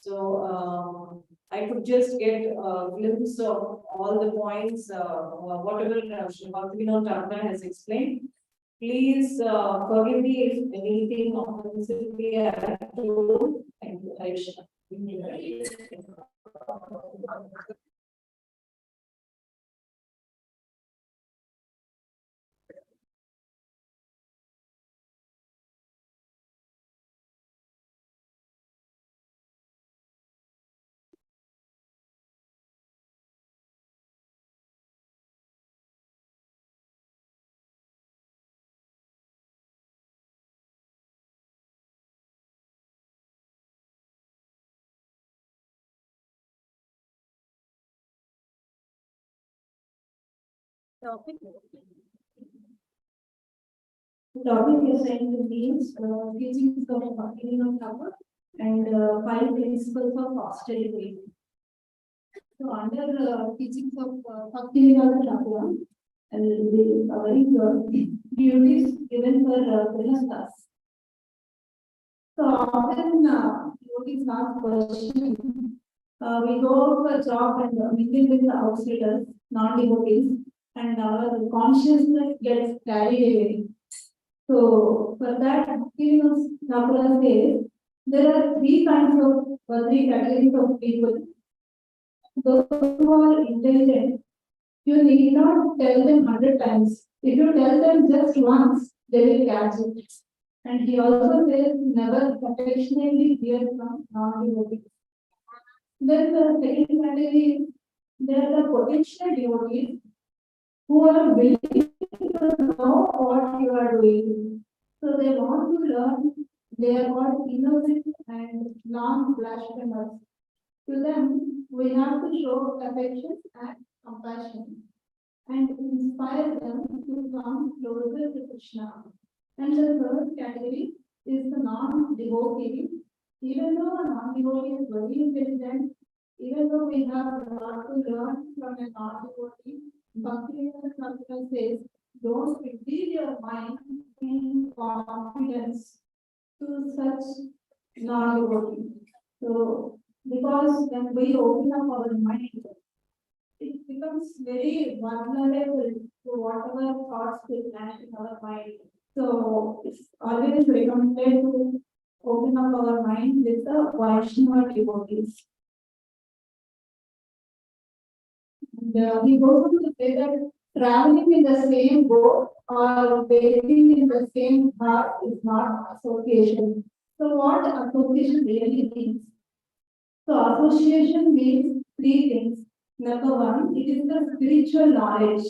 So I could just get a glimpse of all the points, whatever Sri Bhaktivinoda Thakur has explained. Please forgive me if anything offensively I told. Thank you. Aisha. The topic is saying the means, teachings of Bhaktivinoda Thakur and 5 principles of austerity. So under teachings of Bhaktivinoda Thakur, and the very duties given for Grihasthas. So often devotees ask question. We go for a job and mingle with the outsiders, non-devotees, and our consciousness gets carried away. So for that, Thakur says there are 3 kinds of 3 categories of people. Those who are intelligent, you need not tell them 100 times. If you tell them just once, they will catch it. And he also says never affectionately hear from non-devotees. Then the second category is there are the potential devotees who are willing to know what you are doing. So they want to learn. They are called innocent and non-blasphemous. To them, we have to show affection and compassion and inspire them to come closer to Krishna. And the third category is the non-devotee. Even though a non-devotee is very intelligent, even though we have a lot to learn from a non-devotee, Bhaktivinoda Thakur says, don't reveal your mind in confidence to such non-devotee. So, because when we open up our mind, it becomes very vulnerable to whatever thoughts we plant in our mind. So it's always recommended to open up our mind with the Vaishnava devotees. And he goes on to say that traveling in the same boat or bathing in the same heart is not association. So what association really means? So association means 3 things. Number 1, it is the spiritual knowledge.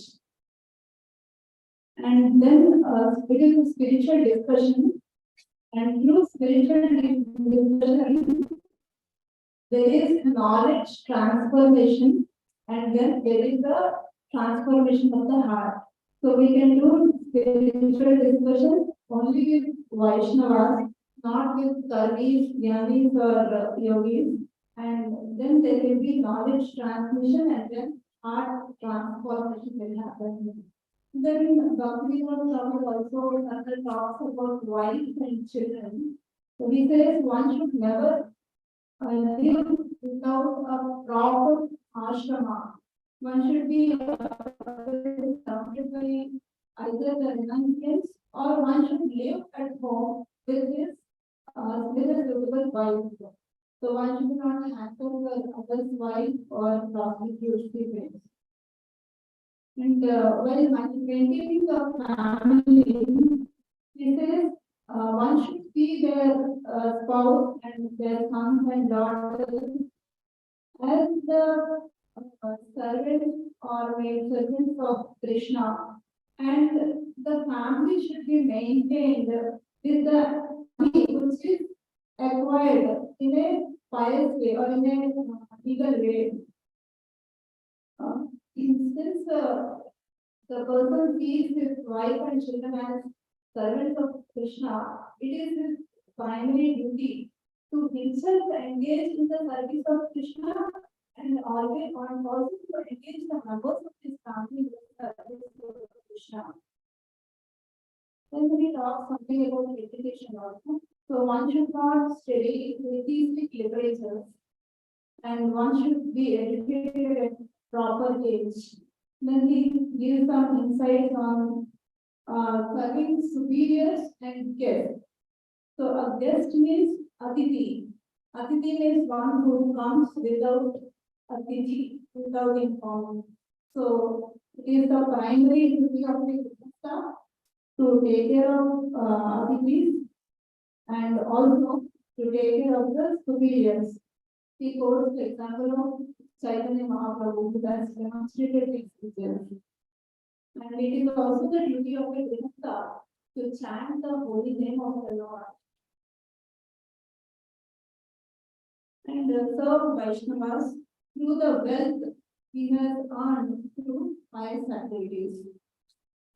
And then it is a spiritual discussion. And through spiritual discussion, there is knowledge transformation, and then there is the transformation of the heart. So we can do spiritual discussion only with Vaishnavas, not with Karmis, Jnanis or Yogis. And then there will be knowledge transmission and then heart transformation will happen. Then Bhaktivinoda Thakur also talks about wife and children. So he says one should never live without a proper ashrama. One should be surrounded by either the renunciants or one should live at home with his suitable wife. So one should not hamper others' wife or prostitute females. And while maintaining the family, he says one should see their spouse and their sons and daughters as the servants or maid servants of Krishna, and the family should be maintained with the money which is acquired in a pious way or in a legal way. Since the person sees his wife and children as servants of Krishna, it is his primary duty to himself engage in the service of Krishna and always and also to engage the members of his family in the service of Krishna. Then we talk something about education also. So one should not study atheistic literature and one should be educated at proper age. Then he gives some insights on serving superiors and guests. So a guest means Atiti. Atiti means one who comes without Atiti, without informing. So it is the primary duty of the staff to take care of Atitis and also to take care of the superiors. He quotes the example of Chaitanya Mahaprabhu who has demonstrated these results. And it is also the duty of a Grinasta to chant the holy name of the Lord and serve Vaishnavas through the wealth he has earned through pious activities.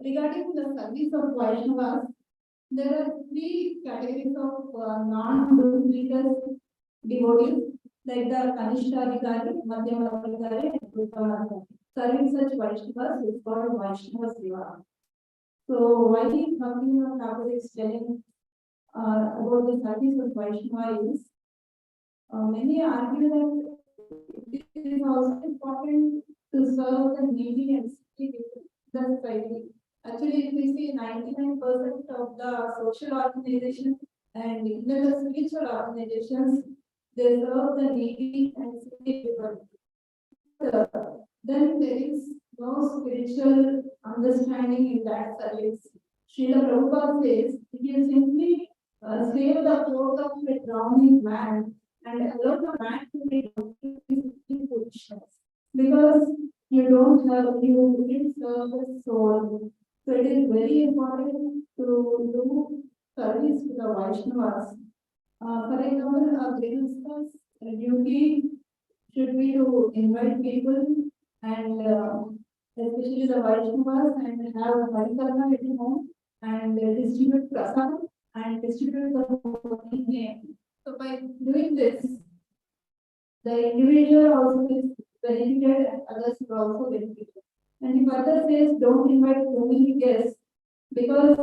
Regarding the service of Vaishnavas, there are three categories of non-religious devotees, like the Kanishta Adhikari, Madhyama Adhikari, and Uttama Adhikari. Serving such Vaishnavas is called Vaishnava Seva. So why Bhaktivinoda Thakur is telling about the service of Vaishnava is, many argue that it is also important to serve the needy and sick in the society. Actually, if we see 99% of the social organizations and even the spiritual organizations, they serve the needy and sick people. Then there is no spiritual understanding in that service. Srila Prabhupada says, if you simply save the throat of a drowning man and allow the man to be in foolishness, because you didn't serve the soul. So it is very important to do service to the Vaishnavas. For example, a Grihastha's duty should be to invite people and especially the Vaishnavas and have a Harikarna at home and distribute prasad and distribute the holy name. So by doing this, the individual also is benefited and others are also benefited. And the further says, don't invite too many guests because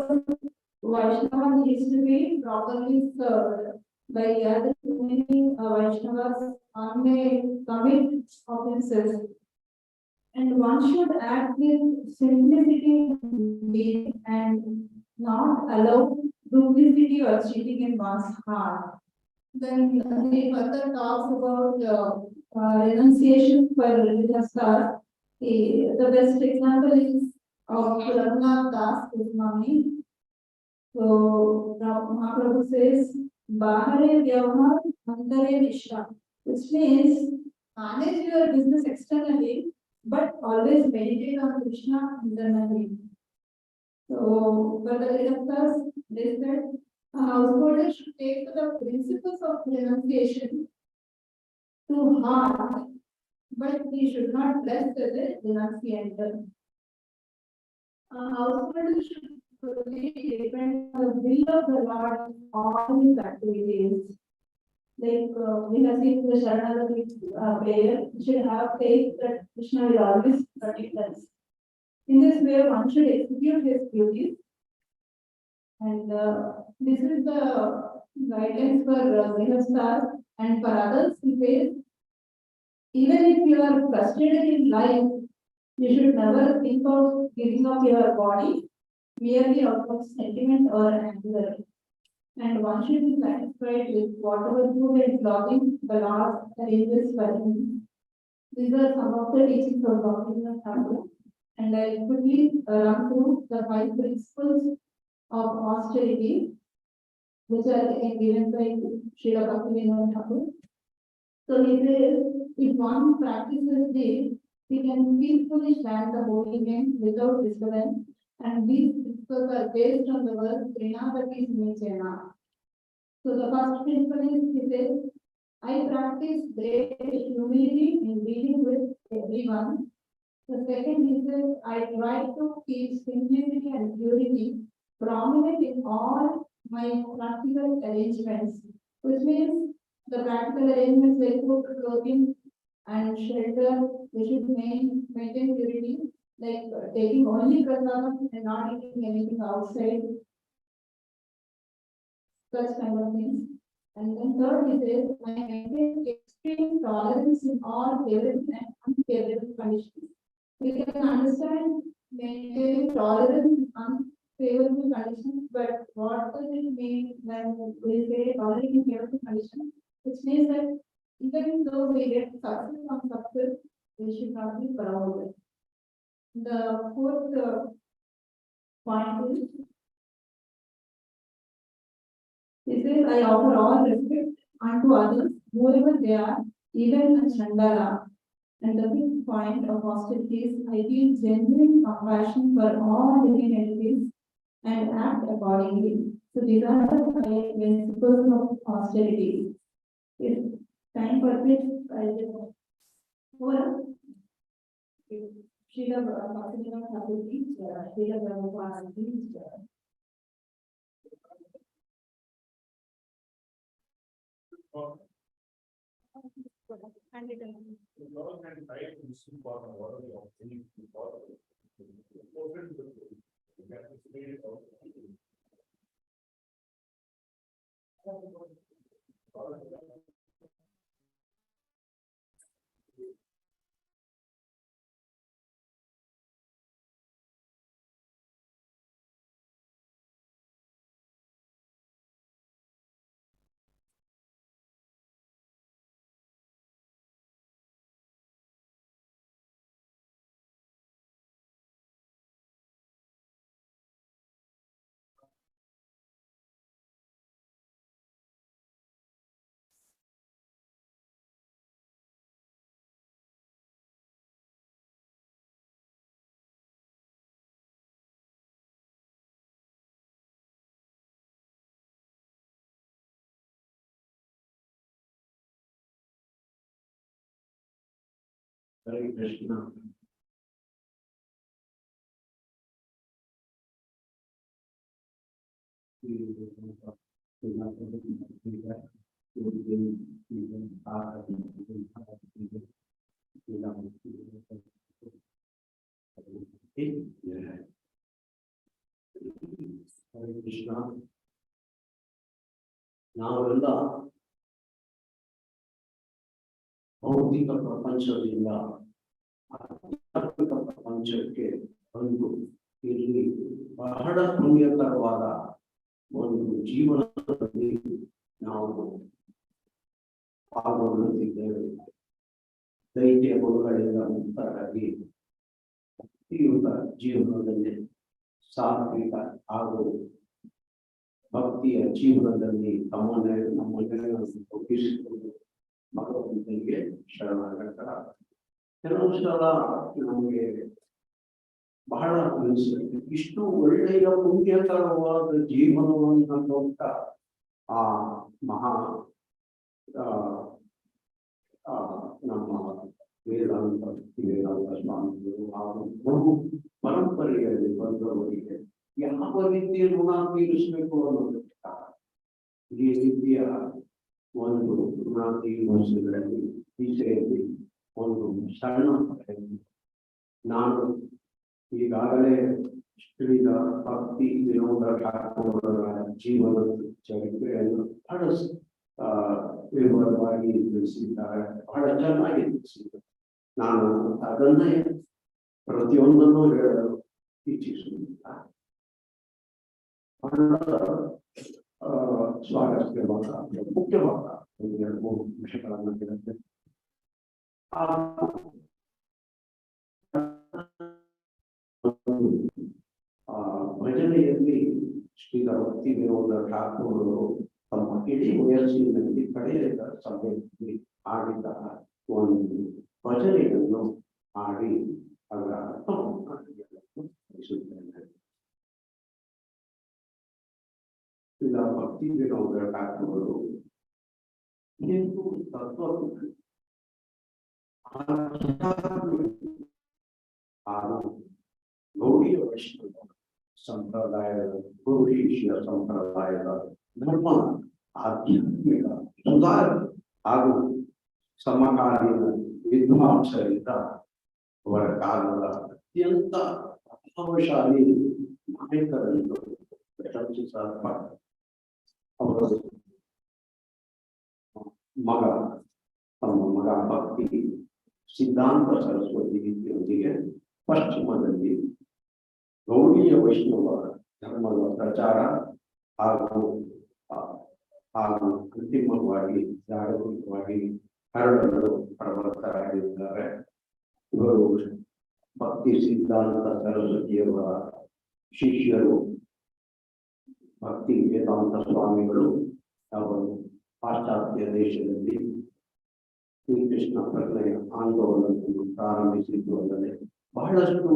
Vaishnava needs to be properly served. By gathering too many Vaishnavas, one may commit offenses. And one should act with simplicity and not allow duplicity or cheating in one's heart. Then he further talks about renunciation for religious cause. The best example is of Raghunath Das Goswami. So Mahaprabhu says, Bahare Vyavahar Antare Mishra, which means manage your business externally, but always meditate on Krishna internally. So, for the Vedantas, they said a householder should take the principles of renunciation to heart, but he should not rest as a renunciant. A householder should fully depend on the will of the Lord in all his activities. Like we have seen the Sharanagati prayer, we should have faith that Krishna will always protect us. In this way, one should execute his duties. And this is the guidance for Grihasthas and for others. He says, even if you are frustrated in life, you should never think of giving up your body merely out of sentiment or anger. And one should be satisfied with whatever food and clothing the Lord arranges for him. These are some of the teachings of Bhaktivinoda Thakur. And I'll quickly run through the 5 principles of austerity, which are again given by Srila Bhaktivinoda Thakur. So he says, if one practices this, he can peacefully chant the holy name without disturbance, and these principles are based on the verse Pranadati Smechena. So the first principle is, he says, I practice great humility in dealing with everyone. The second is that I try to keep simplicity and purity prominent in all my practical arrangements, which means the practical arrangements like food, clothing, and shelter, they should maintain purity, like taking only prasadam and not eating anything outside, such kind of things. And then third, he says, I maintain extreme tolerance in all favorable and unfavorable conditions. We can understand maintaining tolerance in unfavorable conditions, but what does it mean when we say tolerance in favorable conditions? Which means that even though we get success on success, we should not be proud of it. The fourth point is, he says, I offer all respect unto others, whoever they are, even a Chandala. And the fifth point of austerity is, I feel genuine compassion for all living entities and act accordingly. So these are the five principles of austerity. If time permits, I will go on. Srila Bhaktivinoda Thakur teaches, Srila Prabhupada teaches. Hare Krishna. Hare Krishna. ನಾವೆಲ್ಲ ಭೌತಿಕ ಪ್ರಪಂಚದಿಂದ ಆಧ್ಯಾತ್ಮಿಕ ಪ್ರಪಂಚಕ್ಕೆ ಬಂದು ಇಲ್ಲಿ ಬಹಳ ಪುಣ್ಯಕರವಾದ ಒಂದು ಜೀವನದಲ್ಲಿ ನಾವು ಪಾಲ್ಗೊಳ್ಳುತ್ತಿದ್ದೇವೆ. ದೈತ್ಯ ಗುಣಗಳಿಂದ ಮುಕ್ತರಾಗಿ ಭಕ್ತಿಯುತ ಜೀವನದಲ್ಲಿ ಸಾತ್ವಿಕ ಹಾಗೂ ಭಕ್ತಿಯ ಜೀವನದಲ್ಲಿ ನಮ್ಮನ್ನೆಲ್ಲ ಒಪ್ಪಿಸಿಕೊಂಡು ಭಗವಂತನಿಗೆ ಶರಣಾಗತರ. ಕೆಲವು ಸಲ ನಮಗೆ ಬಹಳ ಅನಿಸುತ್ತೆ, ಇಷ್ಟು ಒಳ್ಳೆಯ ಪುಣ್ಯಕರವಾದ ಜೀವನವನ್ನು ಕೊಟ್ಟ ಆ ಮಹಾ ನಮ್ಮ ವೇದಾಂತ ಸ್ವಾಮಿಗಳು ಹಾಗೂ ಬಹು ಪರಂಪರೆಯಲ್ಲಿ ಬಂದವರಿಗೆ ಯಾವ ರೀತಿಯ ಋಣ ತೀರಿಸಬೇಕು ಅನ್ನೋದು ಈ ರೀತಿಯ ಒಂದು ಋಣ ತೀರಿಸುವುದರಲ್ಲಿ ವಿಷಯದಲ್ಲಿ ಒಂದು ಸಣ್ಣ ನಾನು ಈಗಾಗಲೇ ಶ್ರೀದ ಭಕ್ತಿ ವಿನೋದ ಠಾಕೂರರ ಜೀವನದ ಚರಿತ್ರೆಯನ್ನು ಬಹಳ ವಿವರವಾಗಿ ತಿಳಿಸಿದ್ದಾರೆ, ಬಹಳ ಚೆನ್ನಾಗಿ ತಿಳಿಸಿದ್ದಾರೆ. ನಾನು ಅದನ್ನೇ ಪ್ರತಿಯೊಂದನ್ನು ಹೇಳಲು ಇಚ್ಛಿಸುವುದಿಲ್ಲ. ಬಹಳ ಸ್ವಾರಸ್ಯವಾದ ಮುಖ್ಯವಾದ ಒಂದು 2-3 ವಿಷಯಗಳನ್ನು ಹೇಳುತ್ತೆ. ಭಜನೆಯಲ್ಲಿ ಶ್ರೀ ಭಕ್ತಿ ವಿನೋದ ಠಾಕೂರರು ತಮ್ಮ ಇಡೀ ವಯಸ್ಸಿನಲ್ಲಿ ಕಡೆಯ ಸಮಯದಲ್ಲಿ ಆಡಿದ ಒಂದು ಭಜನೆಯನ್ನು ಆಡಿ ಅದರ ಅರ್ಥವನ್ನು ತಿಳಿಸುತ್ತೇನೆ. ಶ್ರೀ ಭಕ್ತಿ ವಿನೋದ ಠಾಕೂರರು ಹಿಂದೂ ತತ್ವ ಹಾಗೂ ಗೌಡಿಯ ವೈಷ್ಣವ ಸಂಪ್ರದಾಯದ ಗುರು ಶಿಷ್ಯ ಸಂಪ್ರದಾಯದ ಧರ್ಮ ಆಧ್ಯಾತ್ಮಿಕ ಸುಧಾರ ಹಾಗೂ ಸಮಕಾಲೀನ ವಿದ್ವಾಂಸರಿಂದ ಅವರ ಕಾಲದ ಅತ್ಯಂತ ಪ್ರಭಾವಶಾಲಿ ನಾಯಕರನ್ನು ಪ್ರಶಂಸಿಸಲ್ಪಟ್ಟ ಅವರು ಮಗ ತಮ್ಮ ಮಗ ಭಕ್ತಿ ಸಿದ್ಧಾಂತ ಸರಸ್ವತಿ ರೀತಿಯೊಂದಿಗೆ ಪಶ್ಚಿಮದಲ್ಲಿ ಗೌಡಿಯ ವೈಷ್ಣವ ಧರ್ಮದ ಪ್ರಚಾರ ಹಾಗೂ ಅಂತಿಮವಾಗಿ ಜಾಗತಿಕವಾಗಿ ಹರಡಲು ಪ್ರವರ್ತರಾಗಿದ್ದಾರೆ. ಇವರು ಭಕ್ತಿ ಸಿದ್ಧಾಂತ ಸರಸ್ವತಿಯವರ ಶಿಷ್ಯರು. ಭಕ್ತಿ ವೇದಾಂತ ಸ್ವಾಮಿಗಳು ಅವರು ಪಾಶ್ಚಾತ್ಯ ದೇಶದಲ್ಲಿ ಶ್ರೀಕೃಷ್ಣ ಪ್ರಜ್ಞೆಯ ಆಂದೋಲನವನ್ನು ಪ್ರಾರಂಭಿಸಿದ್ದು ಅಲ್ಲದೆ ಬಹಳಷ್ಟು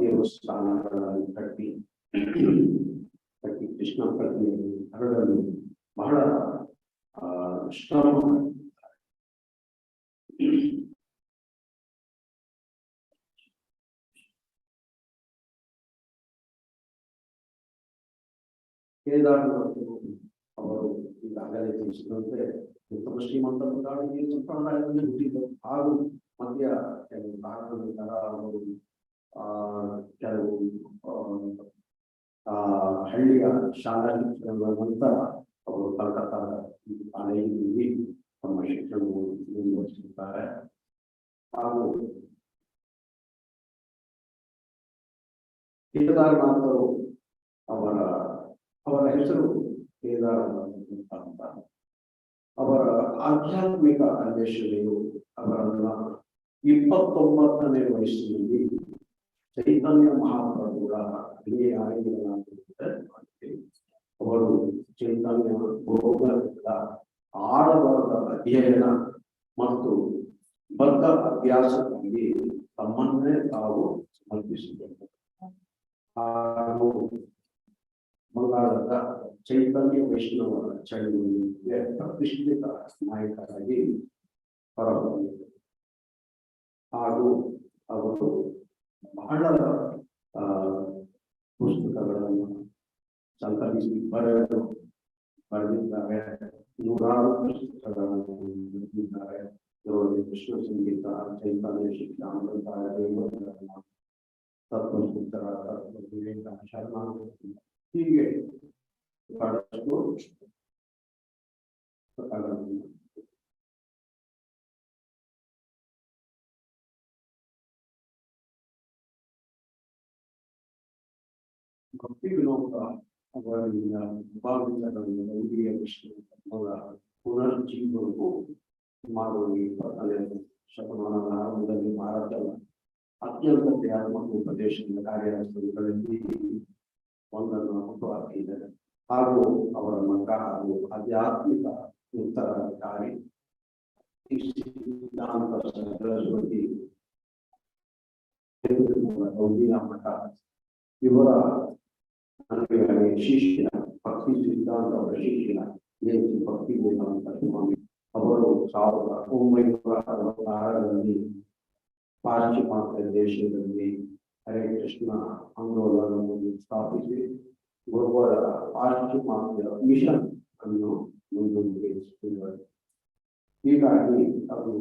ದೇವಸ್ಥಾನಗಳನ್ನು ಕಟ್ಟಿ ಕೃಷ್ಣ ಪ್ರಜ್ಞೆಯನ್ನು ಹರಡಲು ಬಹಳ ಶ್ರಮ ಕೇದಾರನಾಥರು ಅವರು ಈಗಾಗಲೇ ತಿಳಿಸಿದಂತೆ ಉತ್ತಮ ಶ್ರೀಮಂತ ಸಂಪ್ರದಾಯದಲ್ಲಿ ಹುಟ್ಟಿದ್ದರು. ಹಾಗೂ ಮಧ್ಯ ಕೆಲವು ಕಾರಣಾಂತರ ಅವರು ಕೆಲವು ಹಳ್ಳಿಯ ಶಾಲಾ ಶಿಕ್ಷಣದ ನಂತರ ಅವರು ಕಲ್ಕತ್ತಾದ ಕಾಲೇಜಿನಲ್ಲಿ ತಮ್ಮ ಶಿಕ್ಷಣವನ್ನು ಮುಂದುವರಿಸುತ್ತಾರೆ. ಹಾಗೂ ಕೇದಾರನಾಥರು ಅವರ ಹೆಸರು ಕೇದಾರನಾಥ ಅಂತ. ಅವರ ಆಧ್ಯಾತ್ಮಿಕ ಅನ್ವೇಷಣೆಯು ಅವರನ್ನ 29ನೇ ವಯಸ್ಸಿನಲ್ಲಿ ಚೈತನ್ಯ ಮಹಾಪ್ರಭುಗಳ ಅಡಿಯಾಗಿರಲಾಗುತ್ತದೆ. ಅವರು ಚೈತನ್ಯ ಭೋಗದ ಆಳವಾದ ಅಧ್ಯಯನ ಮತ್ತು ಬದ್ಧ ಅಭ್ಯಾಸಕ್ಕಾಗಿ ತಮ್ಮನ್ನೇ ತಾವು ಸಮರ್ಪಿಸಿದರು. ಹಾಗೂ ಬಂಗಾಳದ ಚೈತನ್ಯ ವೈಷ್ಣವ ಚಳವಳಿಗೆ ಪ್ರತಿಷ್ಠಿತ ನಾಯಕರಾಗಿ ಹೊರಬಂದಿದ್ದರು. ಹಾಗೂ ಅವರು ಬಹಳ ಪುಸ್ತಕಗಳನ್ನು ಸಂಕಲಿಸಿ ಬರೆದಿದ್ದಾರೆ. 100 ಪುಸ್ತಕಗಳನ್ನು ಬರೆದಿದ್ದಾರೆ. ಇದರಲ್ಲಿ ಕೃಷ್ಣ ಸಂಗೀತ, ಚೈತನ್ಯ ಶಿಕ್ಷಣ, ತತ್ವಸೂತ್ರ, ತತ್ವ ವಿವೇಕ, ಶರಣ, ಹೀಗೆ ಬಹಳಷ್ಟು ಪುಸ್ತಕಗಳನ್ನು ಭಕ್ತಿ ವಿನೋದ ಅವರಿಂದ ಭಾಗವತಗಳನ್ನು ಗೌಡಿಯ ವಿಷ್ಣುಗಳ ಪುನರ್ಜೀವನವು ಸುಮಾರು 20ನೇ ಶತಮಾನದ ಆರಂಭದಲ್ಲಿ ಭಾರತದ ಅತ್ಯಂತ ಕ್ರಿಯಾತ್ಮಕ ಉಪದೇಶದ ಕಾರ್ಯಾಚರಣೆಗಳಲ್ಲಿ ಒಂದನ್ನು ಹುಟ್ಟುಹಾಕಿದ್ದಾರೆ. ಹಾಗೂ ಅವರ ಮಗ ಹಾಗೂ ಆಧ್ಯಾತ್ಮಿಕ ಉತ್ತರಾಧಿಕಾರಿ ಸಿದ್ಧಾಂತ ಸರಸ್ವತಿ ಗೌಡಿಯ ಮಠ ಇವರ ಶಿಷ್ಯ ಭಕ್ತಿ ಸಿದ್ಧಾಂತ ಅವರ ಶಿಷ್ಯ ಭಕ್ತಿ ವೇದಾಂತ ಸ್ವಾಮಿ ಅವರು 1966ರಲ್ಲಿ ಪಾಶ್ಚಿಮಾತ್ಯ ದೇಶದಲ್ಲಿ ಹರೇ ಕೃಷ್ಣ ಆಂದೋಲನವನ್ನು ಸ್ಥಾಪಿಸಿ ಗುರುಗಳ ಪಾಶ್ಚಿಮಾತ್ಯ ಮಿಷನ್ ಅನ್ನು ಮುಂದುವರಿಸುತ್ತಿದ್ದಾರೆ. ಹೀಗಾಗಿ ಅದು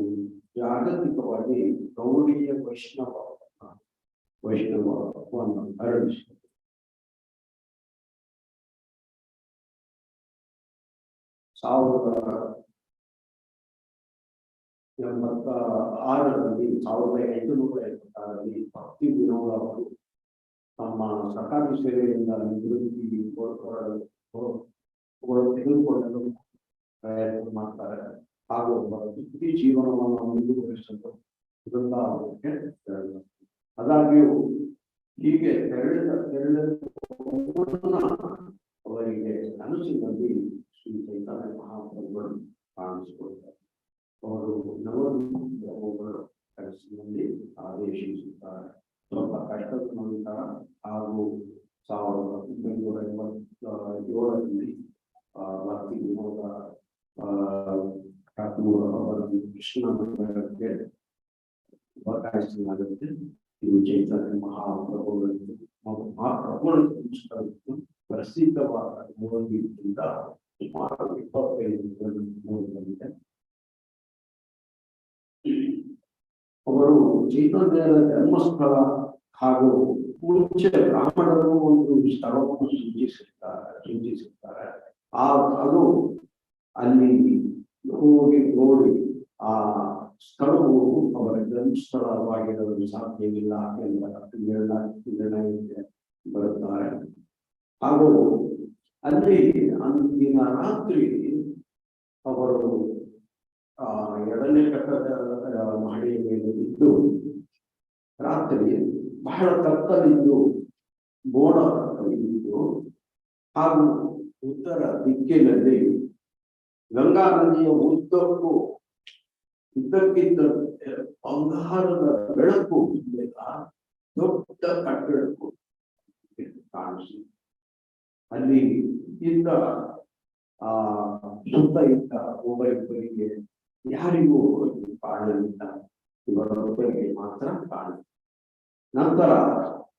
ಜಾಗತಿಕವಾಗಿ ಗೌಡಿಯ ವೈಷ್ಣವವನ್ನು ಹರಡಿಸಿದೆ. 1886ರಲ್ಲಿ ಭಕ್ತಿ ವಿನೋದ ಅವರು ತಮ್ಮ ಸರ್ಕಾರಿ ಸೇವೆಯಿಂದ ನಿವೃತ್ತಿ ತೆಗೆದುಕೊಳ್ಳಲು ಪ್ರಯತ್ನ ಮಾಡ್ತಾರೆ. ಹಾಗೂ ವೃತ್ತಿ ಜೀವನವನ್ನು ಮುಂದುವರಿಸಲು ಬೃಂದಾವನಕ್ಕೆ ತೆರಳಿದರು. ಆದಾಗ್ಯೂ ಹೀಗೆ ತೆರಳಿದ ಅವರಿಗೆ ಕನಸಿನಲ್ಲಿ ಶ್ರೀ ಚೈತನ್ಯ ಮಹಾಪ್ರಭುಗಳು ಕಾಣಿಸಿಕೊಳ್ತಾರೆ. ಅವರು ನವಗಳು ಕನಸಿನಲ್ಲಿ ಆದೇಶಿಸುತ್ತಾರೆ. ಸ್ವಲ್ಪ ಕಷ್ಟದ ನಂತರ ಹಾಗೂ 1987ರಲ್ಲಿ ಭಕ್ತಿ ವಿನೋದ ಅವರನ್ನು ಕೃಷ್ಣ ಮಂದಿರಕ್ಕೆ ವರ್ಗಾಯಿಸಲಾಗುತ್ತೆ. ಇದು ಚೈತನ್ಯ ಮಹಾಪ್ರಭುಗಳು ಪ್ರಸಿದ್ಧವಾದ ಮೂಲದಿಂದ ಸುಮಾರು 25 ಅವರು ಚೈತನ್ಯದ ಧರ್ಮಸ್ಥಳ ಹಾಗೂ ಮುಂಚೆ ಬ್ರಾಹ್ಮಣರು ಒಂದು ಸ್ಥಳವನ್ನು ಸೂಚಿಸುತ್ತಾರೆ. ಅದು ಅಲ್ಲಿ ದುಷ್ಕರವಾಗಿರಲು ಸಾಧ್ಯವಿಲ್ಲ ಎಂಬ ನಿರ್ಣಯಕ್ಕೆ ಬರುತ್ತಾರೆ. ಹಾಗೂ ಅಲ್ಲಿ ಅಂದಿನ ರಾತ್ರಿ ಅವರು ಎರಡನೇ ಕಟ್ಟಡ ಮಹಡಿಯ ಮೇಲೆ ಇದ್ದು ರಾತ್ರಿ ಬಹಳ ಕತ್ತಲಿದ್ದು ಮೋಡ ಇದ್ದು ಹಾಗೂ ಉತ್ತರ ದಿಕ್ಕಿನಲ್ಲಿ ಗಂಗಾ ನದಿಯ ಉದ್ದಕ್ಕೂ ಇದ್ದಕ್ಕಿದ್ದಂತೆ ಬಂಗಾರದ ಬೆಳಕು ದೊಡ್ಡ ಕಟ್ಟಡಕ್ಕೂ ಕಾಣಿಸಿ ಅಲ್ಲಿ ಇದ್ದ ಸುತ್ತ ಇದ್ದ ಒಬ್ಬರಿಬ್ಬರಿಗೆ ಯಾರಿಗೂ ಕಾಣಲಿಲ್ಲ, ಇವರೊಬ್ಬರಿಗೆ ಮಾತ್ರ ಕಾಣ. ನಂತರ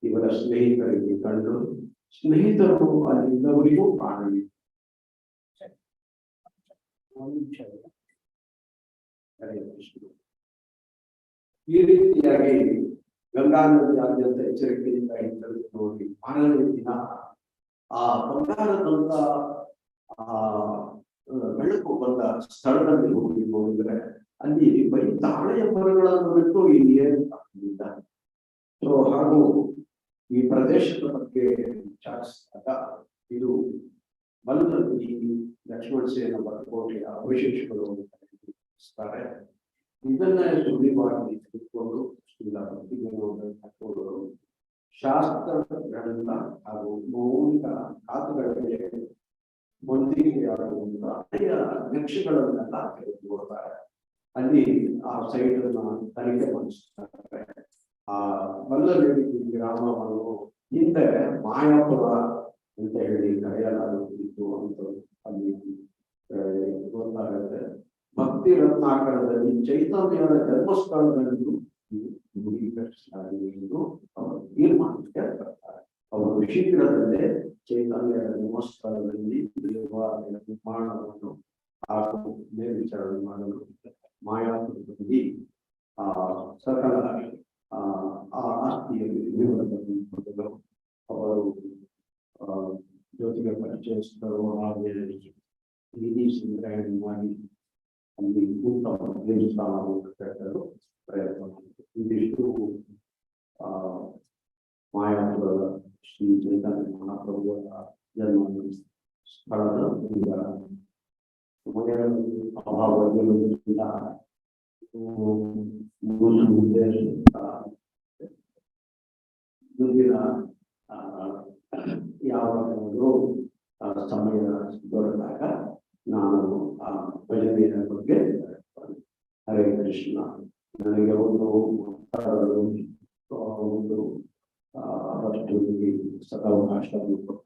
ಇವರ ಸ್ನೇಹಿತರಿಗೆ ಕಂಡು ಸ್ನೇಹಿತರು ಅಲ್ಲಿದ್ದವರಿಗೂ ಕಾಣಲಿಲ್ಲ. ಈ ರೀತಿಯಾಗಿ ಗಂಗಾ ನದಿಯಾದ್ಯಂತ ಎಚ್ಚರಿಕೆಯಿಂದ ಹಿಂದೆ ನೋಡಿ ಮಾರನೇ ದಿನ ಆ ಬಂಗಾರದಂತ ಬೆಳಕು ಬಂದ ಸ್ಥಳದಲ್ಲಿ ಹೋಗಿ ನೋಡಿದ್ರೆ ಅಲ್ಲಿ ಬರೀ ತಾಳೆಯ ಮರಗಳನ್ನು ಬಿಟ್ಟು ಇನ್ನೇನು ಕಾಣಲಿಲ್ಲ. ಸೊ ಹಾಗೂ ಈ ಪ್ರದೇಶದ ಬಗ್ಗೆ ವಿಚಾರಿಸಿದಾಗ ಇದು ಮಲ್ಲದಲ್ಲಿ ಲಕ್ಷ್ಮಣ ಸೇನ ಕೋಟೆಯ ಅವಶೇಷಗಳು ಅಂತ ಇದನ್ನ ಸುಳ್ಳಿವಾಗಿ ತೆಗೆದುಕೊಂಡು ಶಾಸ್ತ್ರಗಳಿಂದ ಹಾಗೂ ಮೌಲಿಕ ಖಾತೆಗಳಿಗೆ ಹೊಂದಿಕೆಯಾಗುವಂತ ಅನೇಕ ನಕ್ಷೆಗಳನ್ನೆಲ್ಲ ತೆಗೆದುಕೊಳ್ತಾರೆ. ಅಲ್ಲಿ ಆ ಸೈಟ್ ಅನ್ನ ತನಿಖೆ ಪಡಿಸುತ್ತಾರೆ. ಆ ಮಲ್ಲಲ್ಲಿ ಗ್ರಾಮವನ್ನು ಹಿಂದೆ ಮಾಯಾಪುರ ಅಂತ ಹೇಳಿ ಕರೆಯಲಾಗುತ್ತಿತ್ತು ಅಂತ ಅಲ್ಲಿ ಗೊತ್ತಾಗುತ್ತೆ. ಭಕ್ತಿ ರತ್ನಾಕರದಲ್ಲಿ ಚೈತನ್ಯದ ಜನ್ಮಸ್ಥಳದಲ್ಲಿಯೂ ಗುಡಿ ಕಟ್ಟಿಸಲಾಗಿದೆ ಎಂದು ಅವರು ತೀರ್ಮಾನಕ್ಕೆ ಬರ್ತಾರೆ. ಅವರು ಶೀಘ್ರದಲ್ಲೇ ಚೈತನ್ಯದ ಜನ್ಮಸ್ಥಳದಲ್ಲಿ ದೇವಾಲಯ ನಿರ್ಮಾಣವನ್ನು ಹಾಗೂ ಮೇಲ್ವಿಚಾರಣೆ ಮಾಡಲು ಮಾಯಾಪುರದಲ್ಲಿ ಸಕಲ ಆಸ್ತಿಯಲ್ಲಿ ವಿವರವನ್ನು ಅವರು ಜೊತೆಗೆ ಪರಿಚಯಿಸಿದರು. ಹಾಗೆ ನಿಧಿ ಸಂಗ್ರಹಣೆ ಮಾಡಿ ಅಲ್ಲಿ ಉತ್ತಮ ದೇವಸ್ಥಾನವನ್ನು ಕಟ್ಟಲು ಪ್ರಯತ್ನ ಮಾಡಿದರು. ಇದಿಷ್ಟು ಮಾಯಾಪುರದ ಶ್ರೀ ಚೈತನ್ಯ ಮಹಾಪ್ರಭುವರ ಜನ್ಮ ಸ್ಥಳದ ಈಗ ಸಮಯ ಅಭಾವವಿರುವುದರಿಂದ ಮುಂದಿನ ಯಾವಾಗಲೂ ಸಮಯ ದೊರೆತಾಗ ನಾನು ಆ ಭಜನೆಯ ಬಗ್ಗೆ ಹರೇ ಕೃಷ್ಣ. ನನಗೆ ಒಂದು ಸದಾವಕಾಶವನ್ನು ಕೊಟ್ಟ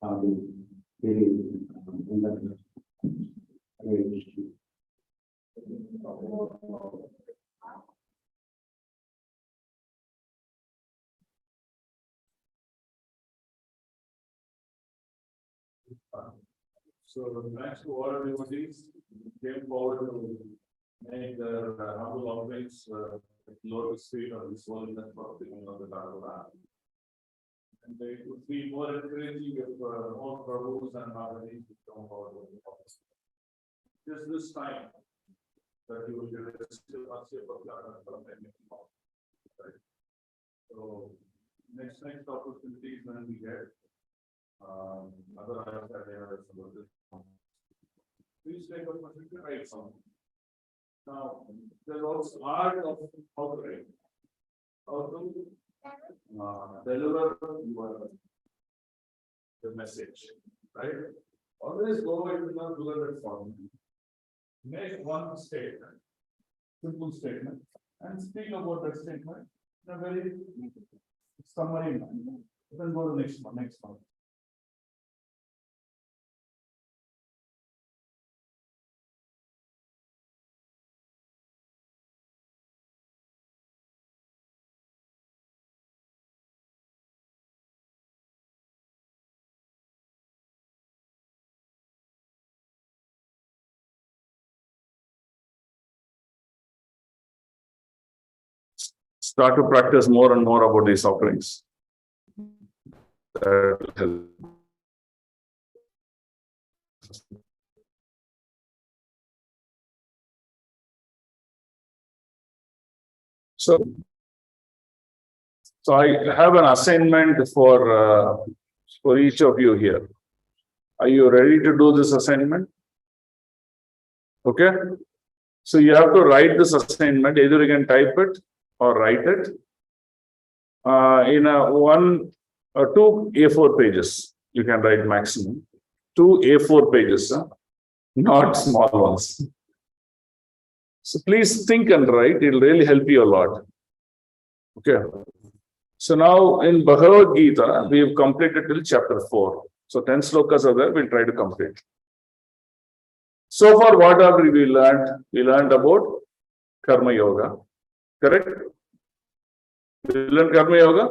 ಹಾಗೂ ಬೇರೆ Hare Krishna. So thanks to all devotees who came forward to make their humble offerings at lotus feet of this world and for the of the Bhagavatham. And it would be more encouraging if more Prabhus and Madhavis would come forward with the office. Just this time that you will get a still from any. Right. So next opportunities when we get other items that they are about this. Please take a question to write something. Now, there's also art of how to write. How to deliver the message, right? Always go into the delivered form. Make one statement, simple statement, and speak about that statement in a very summary manner. Then go to the next one. Start to practice more and more about these offerings. That will help. So I have an assignment for each of you here. Are you ready to do this assignment? Okay. So you have to write this assignment. Either you can type it or write it in a one or two A4 pages. You can write maximum 2 A4 pages, not small ones. So please think and write. It will really help you a lot. Okay. So now in Bhagavad Gita, we have completed till chapter 4. So 10 slokas are there. We'll try to complete. So far, what have we learned? We learned about Karma Yoga. Correct? We learned Karma Yoga?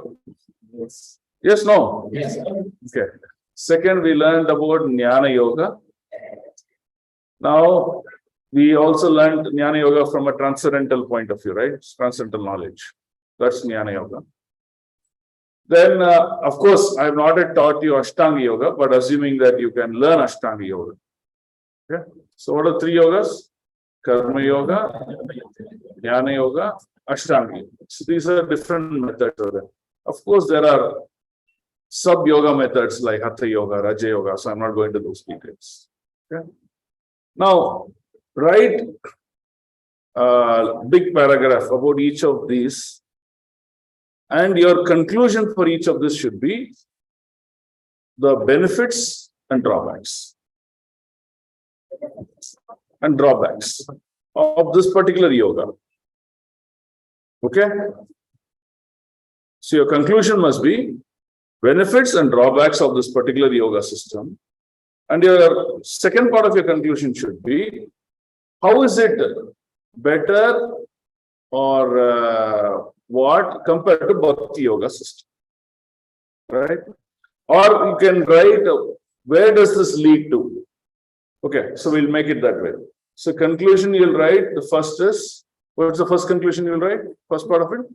Yes. Yes, no? Yes. Okay. Second, we learned about Jnana Yoga. Now, we also learned Jnana Yoga from a transcendental point of view, right? Transcendental knowledge. That's Jnana Yoga. Then, of course, I have not yet taught you Ashtanga Yoga, but assuming that you can learn Ashtanga Yoga. Okay. So, what are 3 yogas? Karma Yoga, Jnana Yoga, Ashtanga Yoga. So, these are different methods. Of course, there are sub-yoga methods like Hatha Yoga, Raja Yoga. So, I'm not going to those details. Okay. Now, write a big paragraph about each of these. And your conclusion for each of this should be the benefits and drawbacks. Of this particular yoga. Okay? So your conclusion must be benefits and drawbacks of this particular yoga system. And your second part of your conclusion should be how is it better or what compared to Bhakti Yoga system, right? Or you can write where does this lead to? Okay, so we'll make it that way. So conclusion you'll write, the first is, what's the first conclusion you'll write? First part of it?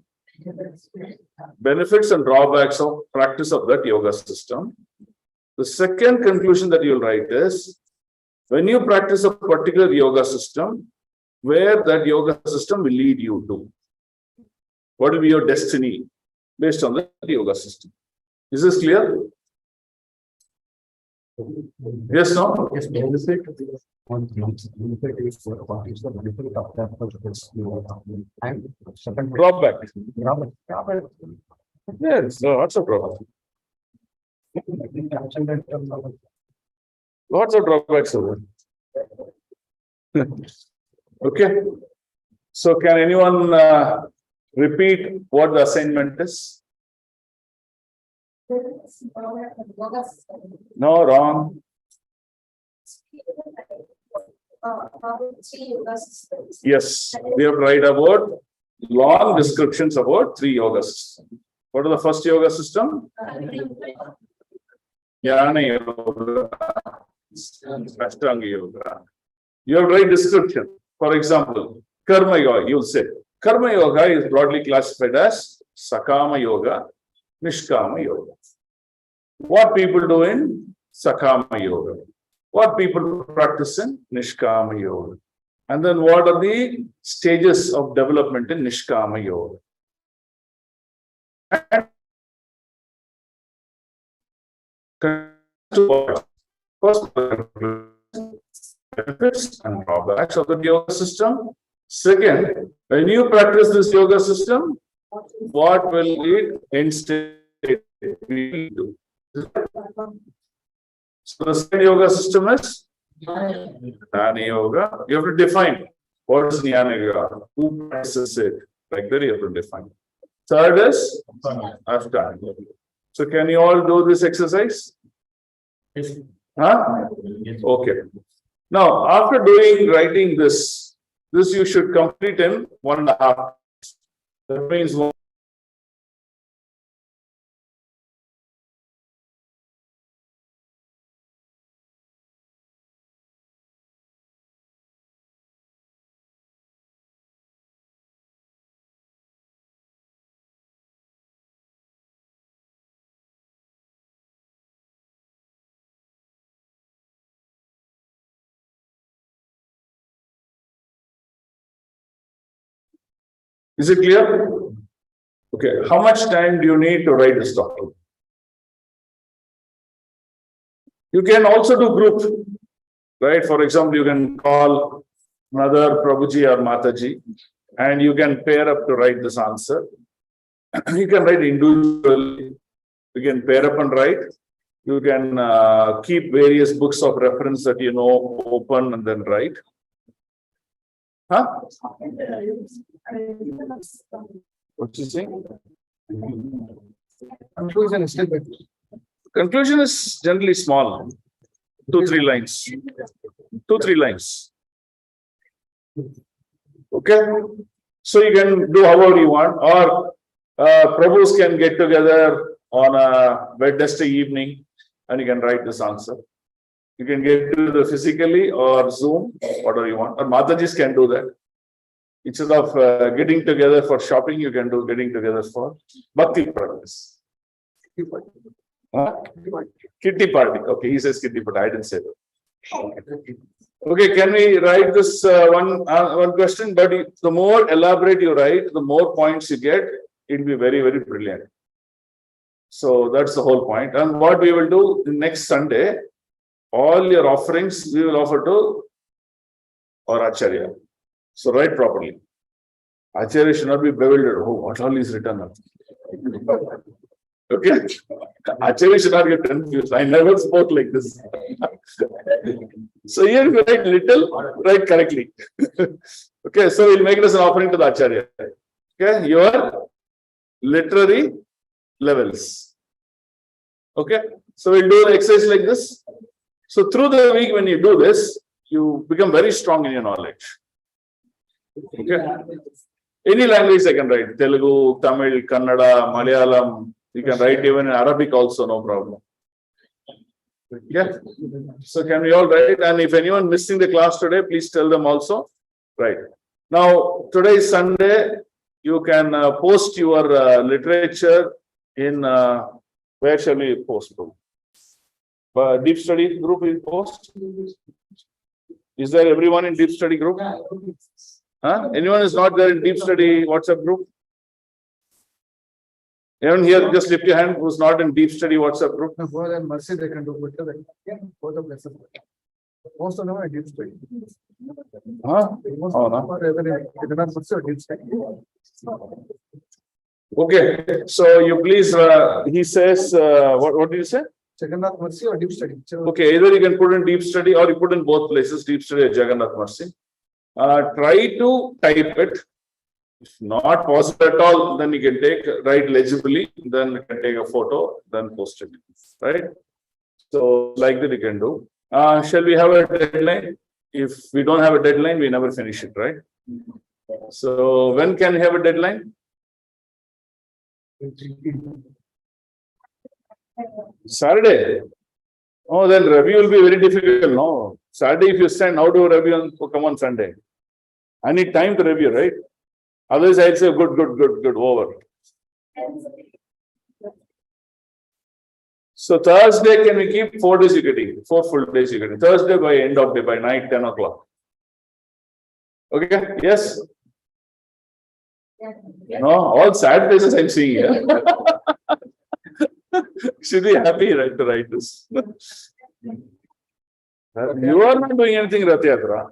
Benefits and drawbacks of practice of that yoga system. The second conclusion that you'll write is, when you practice a particular yoga system, where that yoga system will lead you to. What will be your destiny based on the yoga system? Is this clear? Yes, no? Yes, benefit is what is the benefit of that and second Drawback. drawback. Yes, lots of drawbacks. Lots of drawbacks over there. Okay. So can anyone repeat what the assignment is? No, wrong. Yes, we have to write about long descriptions about 3 yoga systems. What is the first yoga system? Jnana Yoga, Ashtanga Yoga. You have to write description. For example, Karma Yoga, you will say. Karma Yoga is broadly classified as Sakama Yoga, Nishkama Yoga. What people do in Sakama Yoga? What people practice in Nishkama Yoga? And then what are the stages of development in Nishkama Yoga? First, benefits and drawbacks of the yoga system. Second, when you practice this yoga system, what will it instead do? So the second yoga system is Jnana Yoga. You have to define what is Jnana Yoga, who practices it. Like that, you have to define. Third is Ashtanga. So can you all do this exercise? Yes. Huh? Yes. Okay. Now, after writing this you should complete in 1.5. That means Is it clear? Okay, how much time do you need to write this document? You can also do group, right? For example, you can call another Prabhuji or Mataji, and you can pair up to write this answer. You can write individually. You can pair up and write. You can keep various books of reference that you know, open and then write. Huh? What you saying? Conclusion is still better. Conclusion is generally small. 2-3 lines. 2-3 lines. Okay. So you can do however you want, or Prabhus can get together on a Wednesday evening and you can write this answer. You can get to the physically or Zoom, whatever you want, or Matajis can do that. Instead of getting together for shopping, you can do getting together for bhakti practice. Huh? Kitty party. Okay, he says kitty party. I didn't say that. Okay, can we write this one question? But the more elaborate you write, the more points you get. It will be very, very brilliant. So that's the whole point. And what we will do next Sunday, all your offerings we will offer to our Acharya. So write properly. Acharya should not be bewildered. Oh, what all is written? Okay. Acharya should not get confused. I never spoke like this. So here you write little, write correctly. Okay, so we'll make it as an offering to the Acharya. Okay, your literary levels. Okay, so we'll do an exercise like this. So through the week, when you do this, you become very strong in your knowledge. Okay, any language I can write: Telugu, Tamil, Kannada, Malayalam. You can write even in Arabic also, no problem. Yeah. So can we all write? And if anyone missing the class today, please tell them also. Right. Now, today is Sunday. You can post your literature in, where shall we post? Deep study group will post. Is there everyone in deep study group? Huh? Anyone is not there in deep study WhatsApp group? Anyone here, just lift your hand who's not in deep study WhatsApp group? More than mercy they can do better. Both of them. Most of them are deep study. Huh? Oh, no. Okay, so you please, he says, what did you say? Jagannath Mercy or deep study? Okay, either you can put in deep study or you put in both places, deep study or Jagannath Mercy. Try to type it. If not possible at all, then you can write legibly, then you can take a photo, then post it. Right? So, like that you can do. Shall we have a deadline? If we don't have a deadline, we never finish it, right? So, when can we have a deadline? Saturday. Oh, then review will be very difficult. No, Saturday if you send, how do review and come on Sunday? I need time to review, right? Otherwise, I'd say good, over. So Thursday, can we keep 4 days you're getting? 4 full days you're getting. Thursday by end of day, by night, 10 o'clock. Okay, yes? No, all sad faces I'm seeing here. Should be happy, right, to write this. You are not doing anything, Rathayatra.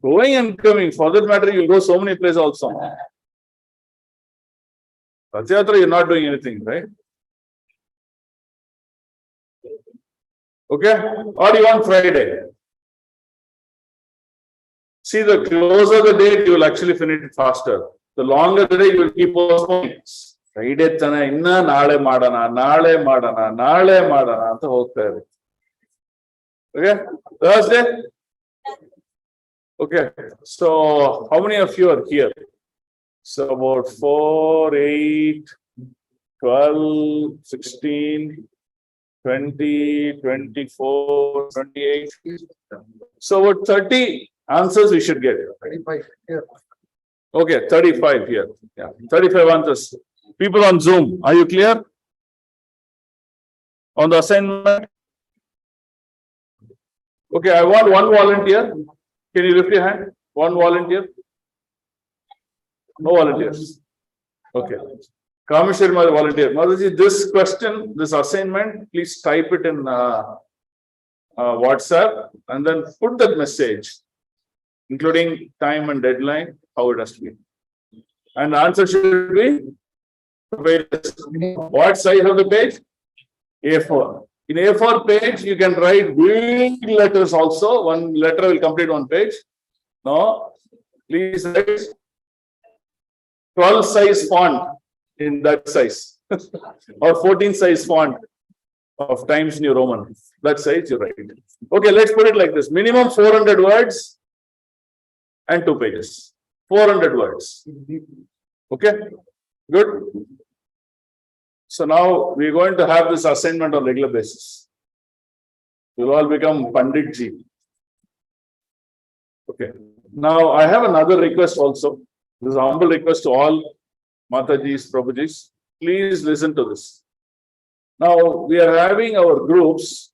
Going and coming. For that matter, you'll go so many places also. Rathayatra, you're not doing anything, right? Okay? Or you want Friday? See, the closer the date, you will actually finish it faster. The longer the day, you will keep postponing. Friday tana inna naale madana anta hogta iru. Okay? Thursday? Okay. So how many of you are here? So about 4, 8, 12, 16, 20, 24, 28. So about 30 answers we should get. 35 here. Okay, 35 here. Yeah, 35 answers. People on Zoom, are you clear? On the assignment? Okay, I want one volunteer. Can you lift your hand? One volunteer. No volunteers. Okay. Kameshwari Mother volunteer. Motherji, this question, this assignment, please type it in WhatsApp and then put that message, including time and deadline, how it has to be. And the answer should be what size of the page? A4. In A4 page, you can write big letters also. One letter will complete one page. No, please write 12 size font in that size or 14 size font of Times New Roman. That size you write. Okay, let's put it like this. Minimum 400 words and 2 pages. 400 words. Okay, good. So now we're going to have this assignment on regular basis. We'll all become Pandit Ji. Okay. Now I have another request also. This is a humble request to all Matajis, Prabhujis. Please listen to this. Now we are having our groups,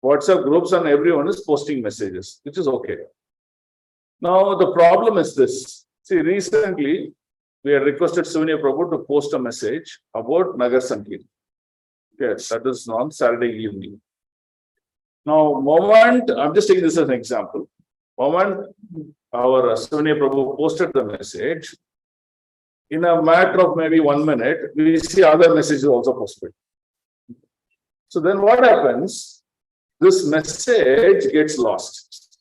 WhatsApp groups, and everyone is posting messages, which is okay. Now the problem is this. See, recently we had requested Suniya Prabhu to post a message about Nagar Sankirtan. Yes, that is on Saturday evening. Now, I'm just taking this as an example. Our Suniya Prabhu posted the message. In a matter of maybe 1 minute, we see other messages also posted. So then what happens? This message gets lost.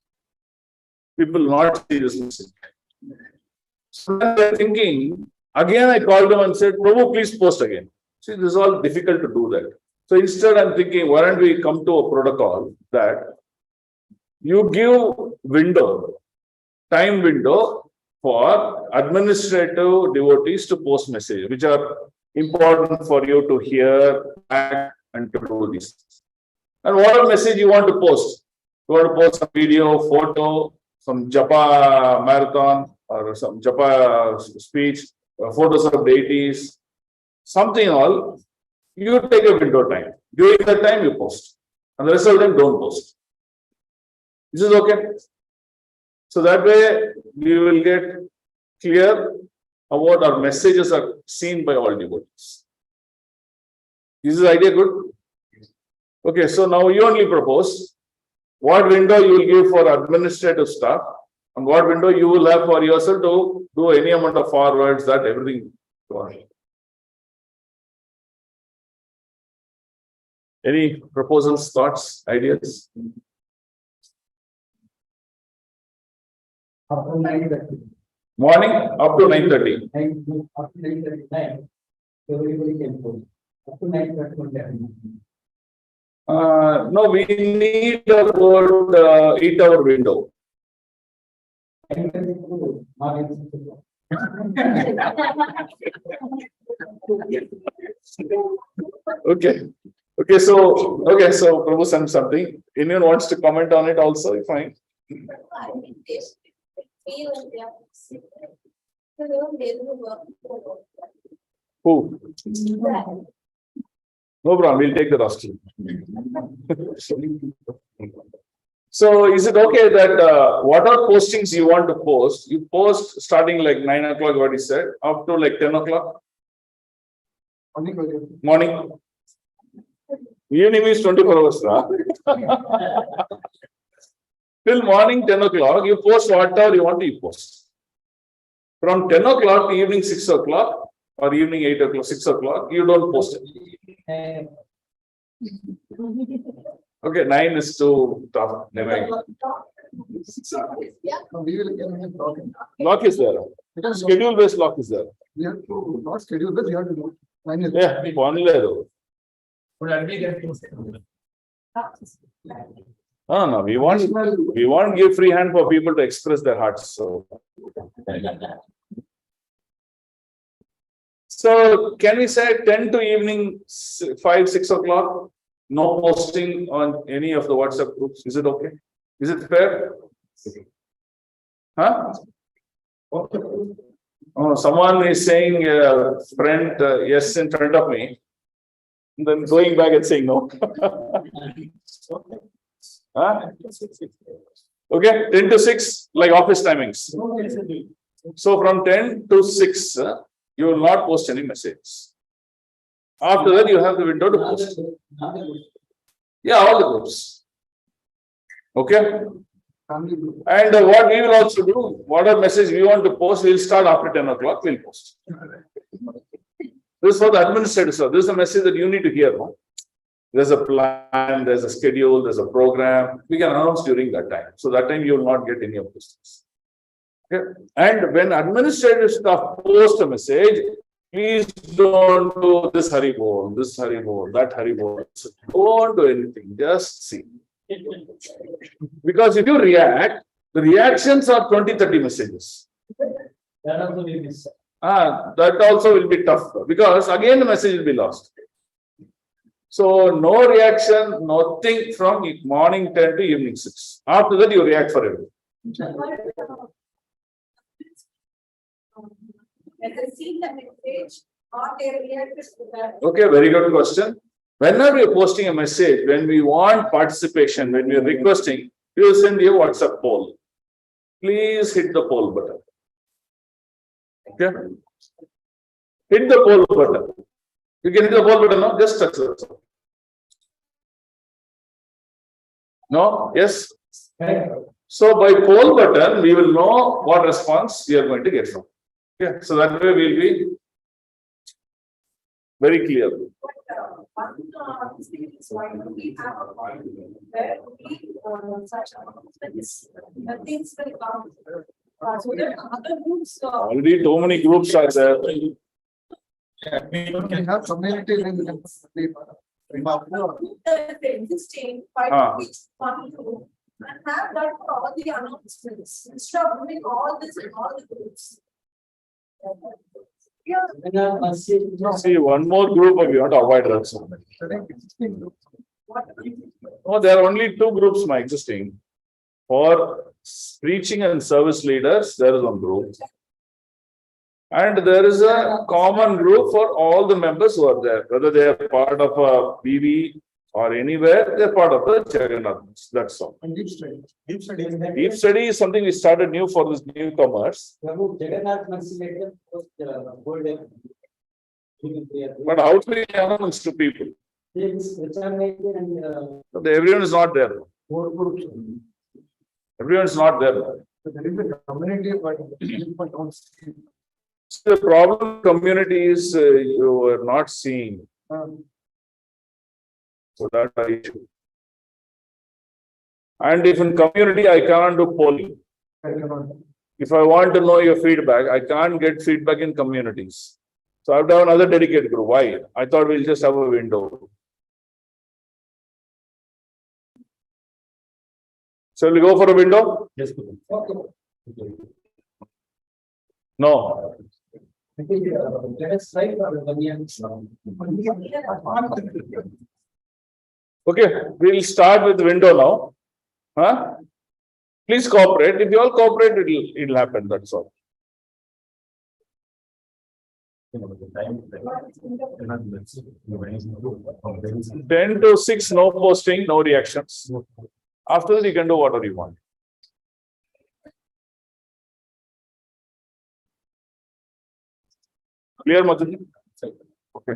People not see this message. So they're thinking, again I called them and said, Prabhu, please post again. See, this is all difficult to do that. So instead I'm thinking, why don't we come to a protocol that you give time window for administrative devotees to post messages, which are important for you to hear and to do this. And whatever message you want to post, you want to post some video, photo, some japa marathon, or some japa speech, photos of deities, something all, you take a window time. During that time, you post. And the rest of them don't post. This is okay. So that way, we will get clear about our messages are seen by all devotees. Is this idea good? Okay, so now you only propose what window you will give for administrative stuff and what window you will have for yourself to do any amount of forwards, that everything. Any proposals, thoughts, ideas? Morning up to 9:30. Up to 9:39. Everybody can post. Up to 9:30. No, we need about 8-hour window. Okay. Okay, so Prabhu sent something. Anyone wants to comment on it also? Fine. Who? No problem, we'll take the roster. So is it okay that what are postings you want to post? You post starting like 9 o'clock, what he said, up to like 10 o'clock? Morning. Evening is 24 hours. Till morning 10 o'clock, you post whatever you want to post. From 10 o'clock to evening 6 o'clock or evening 8 o'clock, 6 o'clock, you don't post it. Okay, 9 is too tough. Never mind. Lock is there. Schedule based lock is there. We have to not schedule this, we have to do. Yeah, one level. No, we won't give free hand for people to express their hearts. So can we say 10 to evening 5, 6 o'clock? No posting on any of the WhatsApp groups. Is it okay? Is it fair? Huh? Oh, someone is saying friend yes in front of me. And then going back and saying no. Huh? Okay, 10 to 6, like office timings. So from 10 to 6, you will not post any messages. After that, you have the window to post. Yeah, all the groups. Okay. And what we will also do, whatever message we want to post, we'll start after 10 o'clock, we'll post. This is for the administrative stuff. This is a message that you need to hear. No? There's a plan, there's a schedule, there's a program. We can announce during that time. So that time you will not get any of these things. Okay. And when administrative staff post a message, please don't do this Haribol, that Haribol. Don't do anything, just see. Because if you react, the reactions are 20-30 messages. That also will be tough because again the message will be lost. So no reaction, nothing from morning 10 to evening 6. After that you react for everything. Has I seen the message or they reacted to that? Okay, very good question. Whenever we are posting a message, when we want participation, when we are requesting, we will send you a WhatsApp poll. Please hit the poll button. Okay. Hit the poll button. You can hit the poll button now, just touch it. No? Yes? So by poll button, we will know what response we are going to get from. Yeah, so that way we'll be very clear. One thing is why don't we have a point where we such announcements, things will come. So that other groups. Already too many groups are there. We can have community link. Existing, five weeks, 1 group, and have that for all the announcements instead of doing all this in all the groups. Yeah. See, one more group of you want to avoid that. Oh, there are only 2 groups my existing. For preaching and service leaders, there is one group. And there is a common group for all the members who are there, whether they are part of a BV or anywhere, they are part of the Jagannath. That's all. And deep study. Deep study is something we started new for this newcomers. But how to we announce to people? Everyone is not there. Everyone is not there. There is a community, but people don't see. The problem community is you are not seeing. So that's the issue. And if in community I can't do polling. If I want to know your feedback, I can't get feedback in communities. So I have to have another dedicated group. Why? I thought we'll just have a window. Shall we go for a window? Yes. No. Okay, we'll start with the window now. Huh? Please cooperate. If you all cooperate, it'll happen. That's all. 10 to 6, no posting, no reactions. After that, you can do whatever you want. Clear, Madhu? Okay.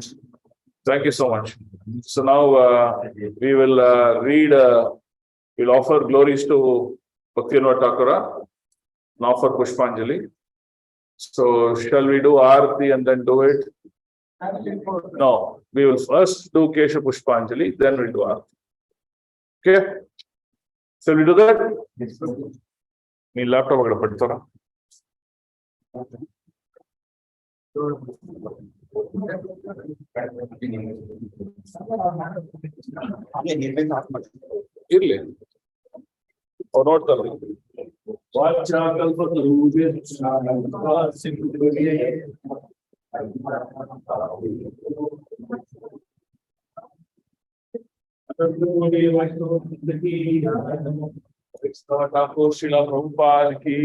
Thank you so much. So now we will read, we'll offer glories to Bhaktivinoda Thakura and offer Pushpanjali. So shall we do Aarti and then do it? No, we will first do Kesha Pushpanjali, then we'll do Aarti. Okay? Shall we do that? Me laptop agada padtara. Irli. Or not the Srila Prabhupada ki.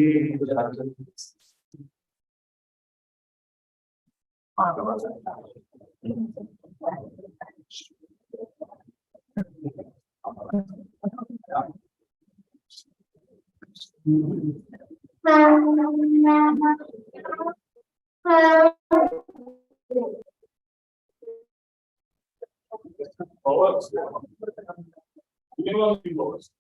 Powers. Minimum powers.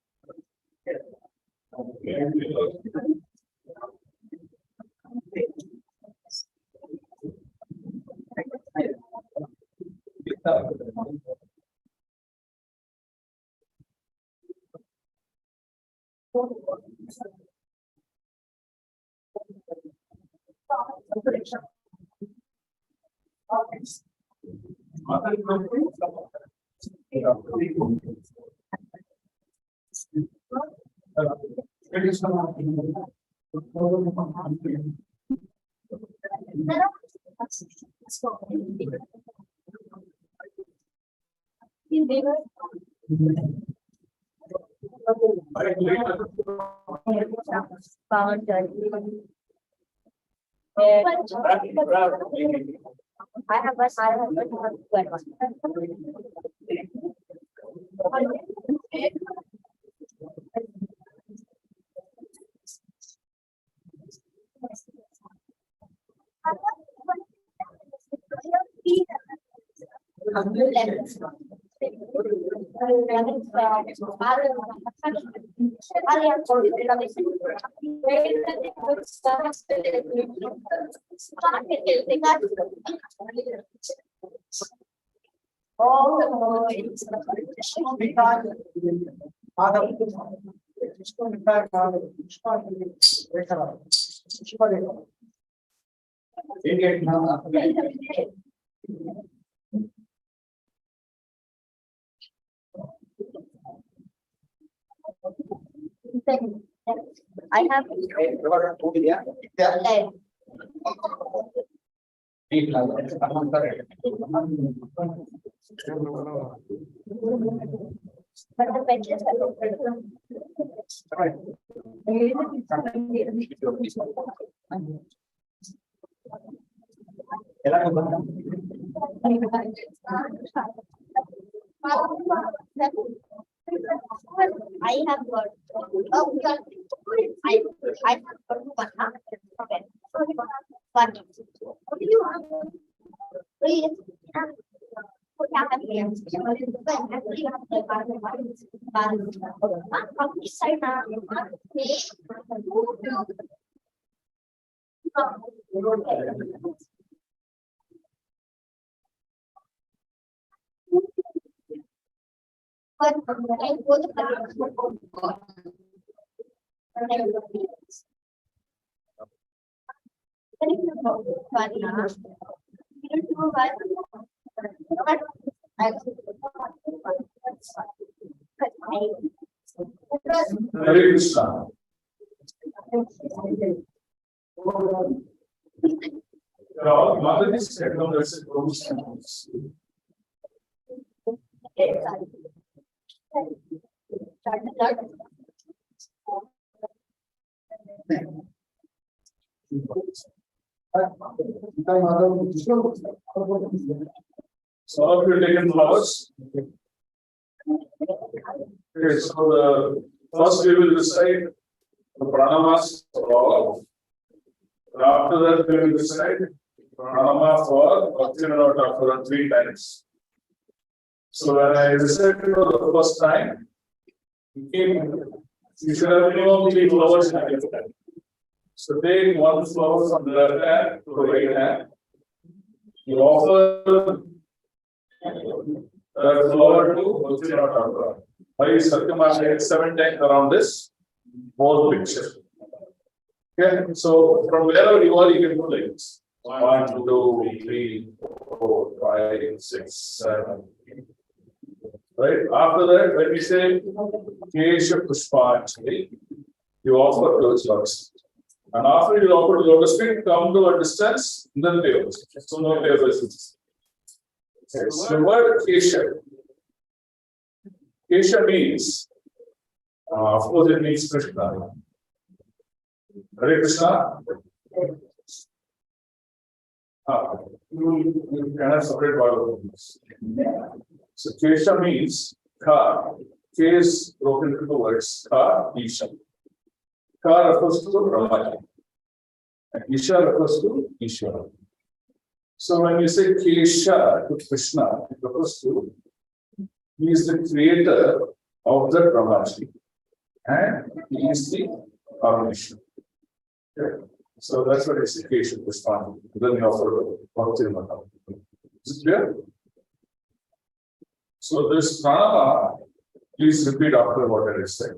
I have got. Oh, we got. I have got one. Okay. One. What do you want? Please. Hare Krishna. All mother is said on the promise. So all of you taken flowers. Okay, so the first we will recite the pranamas for all. After that we will recite pranama for Bhaktivinoda Thakur 3 times. So when I recited for the first time, you should have minimum 3 flowers in your hand. So take 1 flower from the left hand to right hand. You offer that flower to Bhaktivinoda Thakur. By circumambulate 7 times around this whole picture. Okay, so from wherever you are, you can do like this. 1, 2, 3, 4, 5, 6, 7. Right? After that, when we say Kesha Pushpanjali, you offer those flowers. And after you offer the lotus feet, come to a distance, then pay. So no pay. The word Kesha. Kesha means, of course, it means Krishna. Hare Krishna. You cannot separate Bhagavatham. So Kesha means Ka. K is broken into words. Ka, Isha. Ka refers to Brahma. And Isha refers to Ishvara. So when we say Kesha to Krishna, it refers to he is the creator of the Brahmaji and he is the Parmeshwar. Okay. So that's what is Kesha to Krishna. Then we offer Bhakti. Is it clear? So this pranama, please repeat after what I said.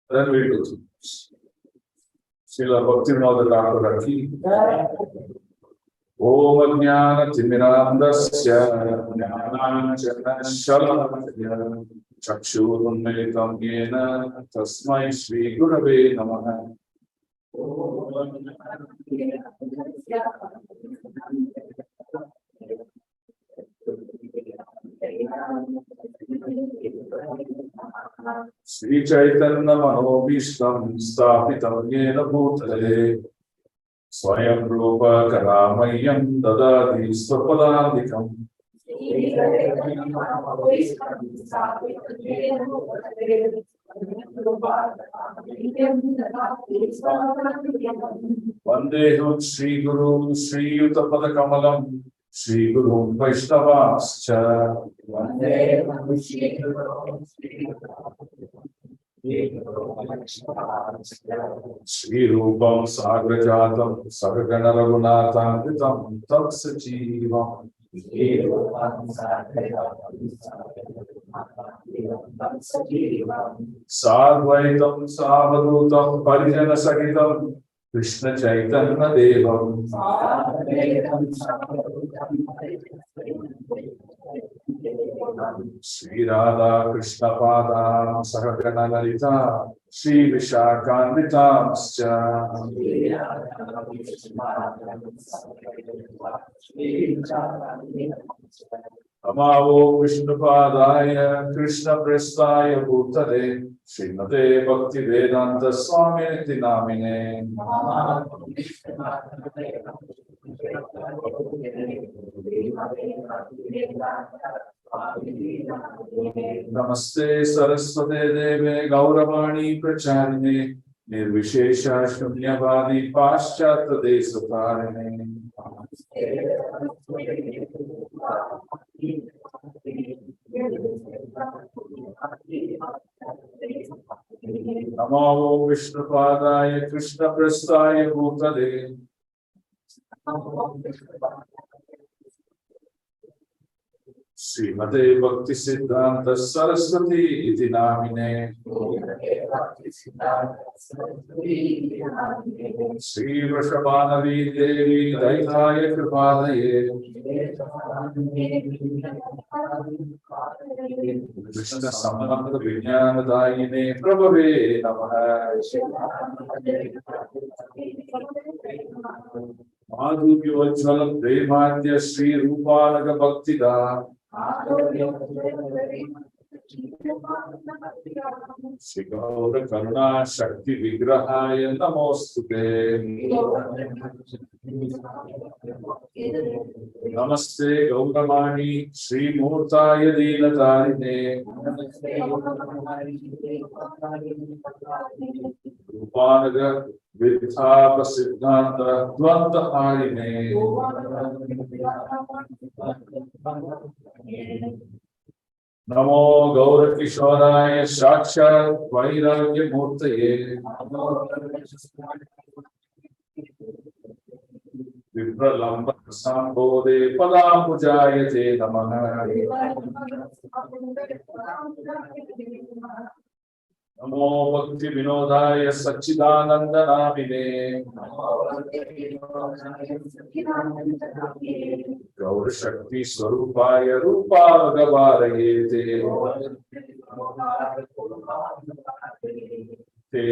Then we do this. Srila Bhaktivinoda Thakur Ki. Om Jnana Timirandasya Jnananjana Shalakya Chakshurunmilitam Yena Tasmai Shri Gurave Namaha. Sri Chaitanya Manobhishtam Sthapitam Yena Bhutale Swayam Rupa Karamayam Dadadi Swapadadikam. Vandeham Sri Guru Sri Yuta Padakamalam Sri Guru Vaishnavascha. Sri Rupam Sagrajatam Sargana Raghunatham Vitam Tatsajivam. Sadvaitam Savadutam Parijana Sagitam Krishna Chaitanya Devam. Sri Radha Krishna Padam Sahagana Lalita Sri Vishakhanvitam Amavo Vishnu Padaya Krishna Prestaya Bhutale Srimate Bhakti Vedanta Swami Niti Namine. Namaste Saraswate Deve Gauravani Pracharine Nirvishesha Shunyavadi Paschat Desatarine. Namo Vishnu Padaya Krishna Prestaya Bhutale Srimate Bhakti Siddhanta Saraswati Iti Namine. Sri Vrishabhanavi Devi Daitaya Kripadaye Krishna Samanta Vijnanadayine Prabhave Namaha. Madhuvyojalam Premadya Sri Rupalaga Bhaktida Sri Gaura Karuna Shakti Vigrahaya Namostute. Namaste Gauramani Sri Murtaya Dinatarine Rupanaga Vidha Prasiddhanta Dvanta Harine. Namo Gaura Kishoraya Sakshat Vairagya Murtaye Vipralamba Sambodhe Padamujayate Namaha. Namo Bhakti Vinodaya Sachidananda Namine Gaur Shakti Swarupaya Rupa Gavarayete Te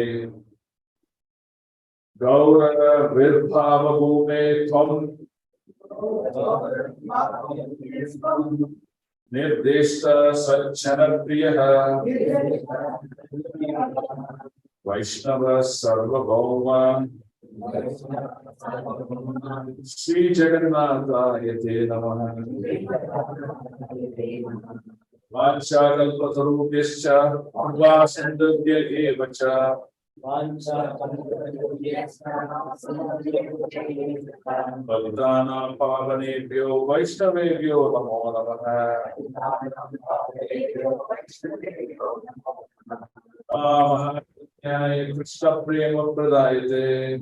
Gaura Virbhava Bhume Tvam Nirdeshta Satchana Priyaha Vaishnava Sarvabhauma Sri Jagannatha Yate Namaha. Vanchakalpatarubhyascha Vasandavya Evacha Pavitranam pavanebhyo Vaishnavebhyo namo namaha. Jnai Krishna Prema Pradayate.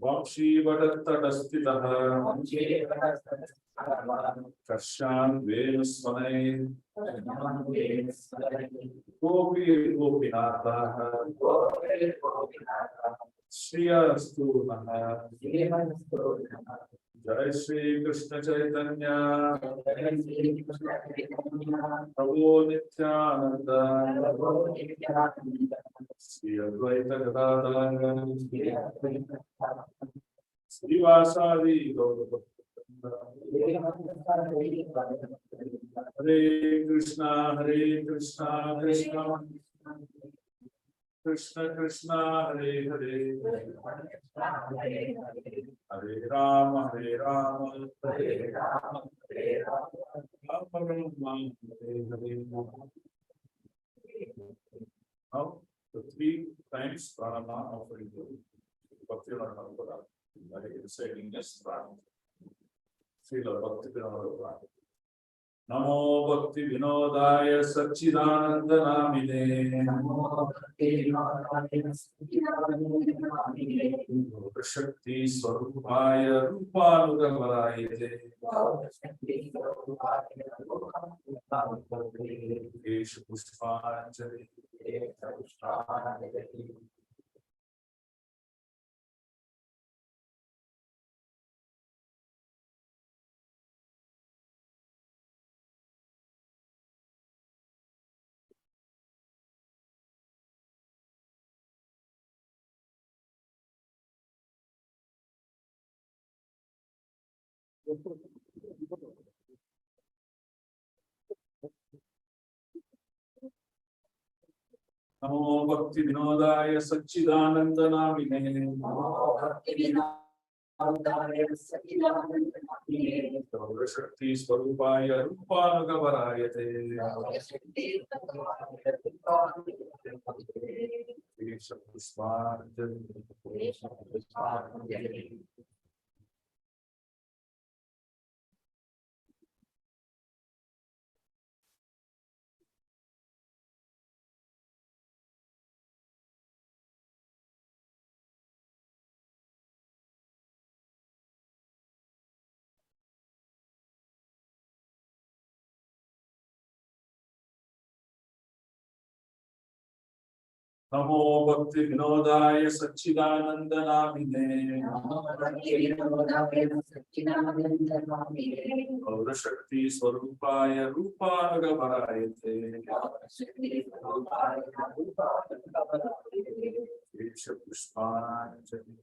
Vakshivadattadastitaha Karshan Venusvanai Gopi Gopinatha Shriyastu Naha Jai Shri Krishna Chaitanya Prabhu Nityananda Shri Advaita Gadadhara Srivasadi Gaurabhakta Hare Krishna Krishna Krishna Krishna Hare Hare Hare Rama Hare Rama Rama Hare Hare. Now the three times pranama offering to Bhaktivinoda Thakur reciting this pranama. Srila Bhaktivinoda. Namo Bhakti Vinodaya Satchidananda Namine. Shakti Swarupaya Rupanugavarayate. Kesha Pushpanjali. Namo Bhakti Vinodaya Satchidananda Namine. Shakti Swarupaya Rupanugavarayate. Kesha Pushpanjali. नमो भक्ति विनोदाय सच्चिदानंद नामिने गौर शक्ति स्वरूपाय रूपानुगमनाय ते केश पुष्पाञ्जलि